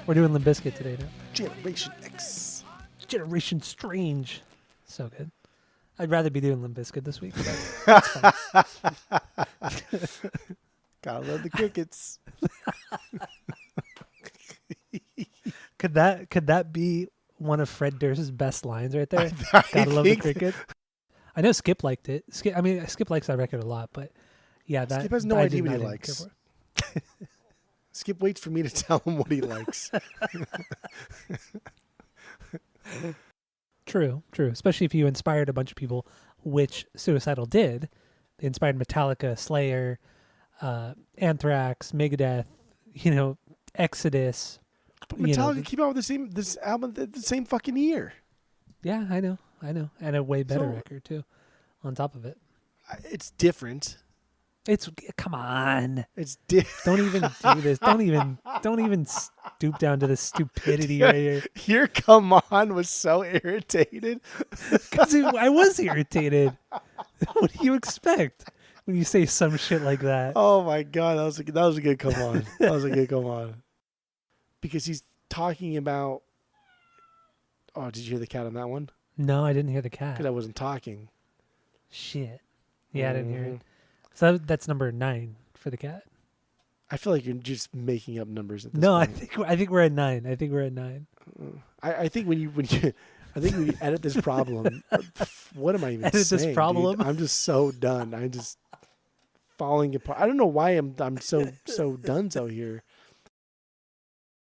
We're doing Limp Bizkit today now. Generation X. Generation Strange. So good. I'd rather be doing Limp Bizkit this week, but that's fine. Gotta love the crickets. Could that be one of Fred Durst's best lines right there? I Gotta love the think cricket. I know Skip liked it. Skip likes that record a lot, but yeah, that Skip has no I idea didn't- what he I didn't care likes. for. Skip waits for me to tell him what he likes. True. Especially if you inspired a bunch of people, which Suicidal did. They inspired Metallica, Slayer, Anthrax, Megadeth, Exodus. But Metallica came out with this album the same fucking year. Yeah, I know, and a way better So- record too. On top of it, It's different. come on. It's different. Don't even do this. Don't even stoop down to the stupidity right here. Here, come on, was so irritated. Because I was irritated. What do you expect when you say some shit like that? Oh my god, that was a good come on. That was a good come on. Because he's talking about. Oh, did you hear the cat on that one? No, I didn't hear the cat. Because I wasn't talking. Shit. Yeah, I didn't hear it. Mhm. So that's number 9 for the cat. I feel like you're just making up numbers at this No, point. I think we're at 9. I think when you edit this problem, what am I even Edit saying? this problem? Dude? I'm just so done. I'm just falling apart. I don't know why I'm so donezo here.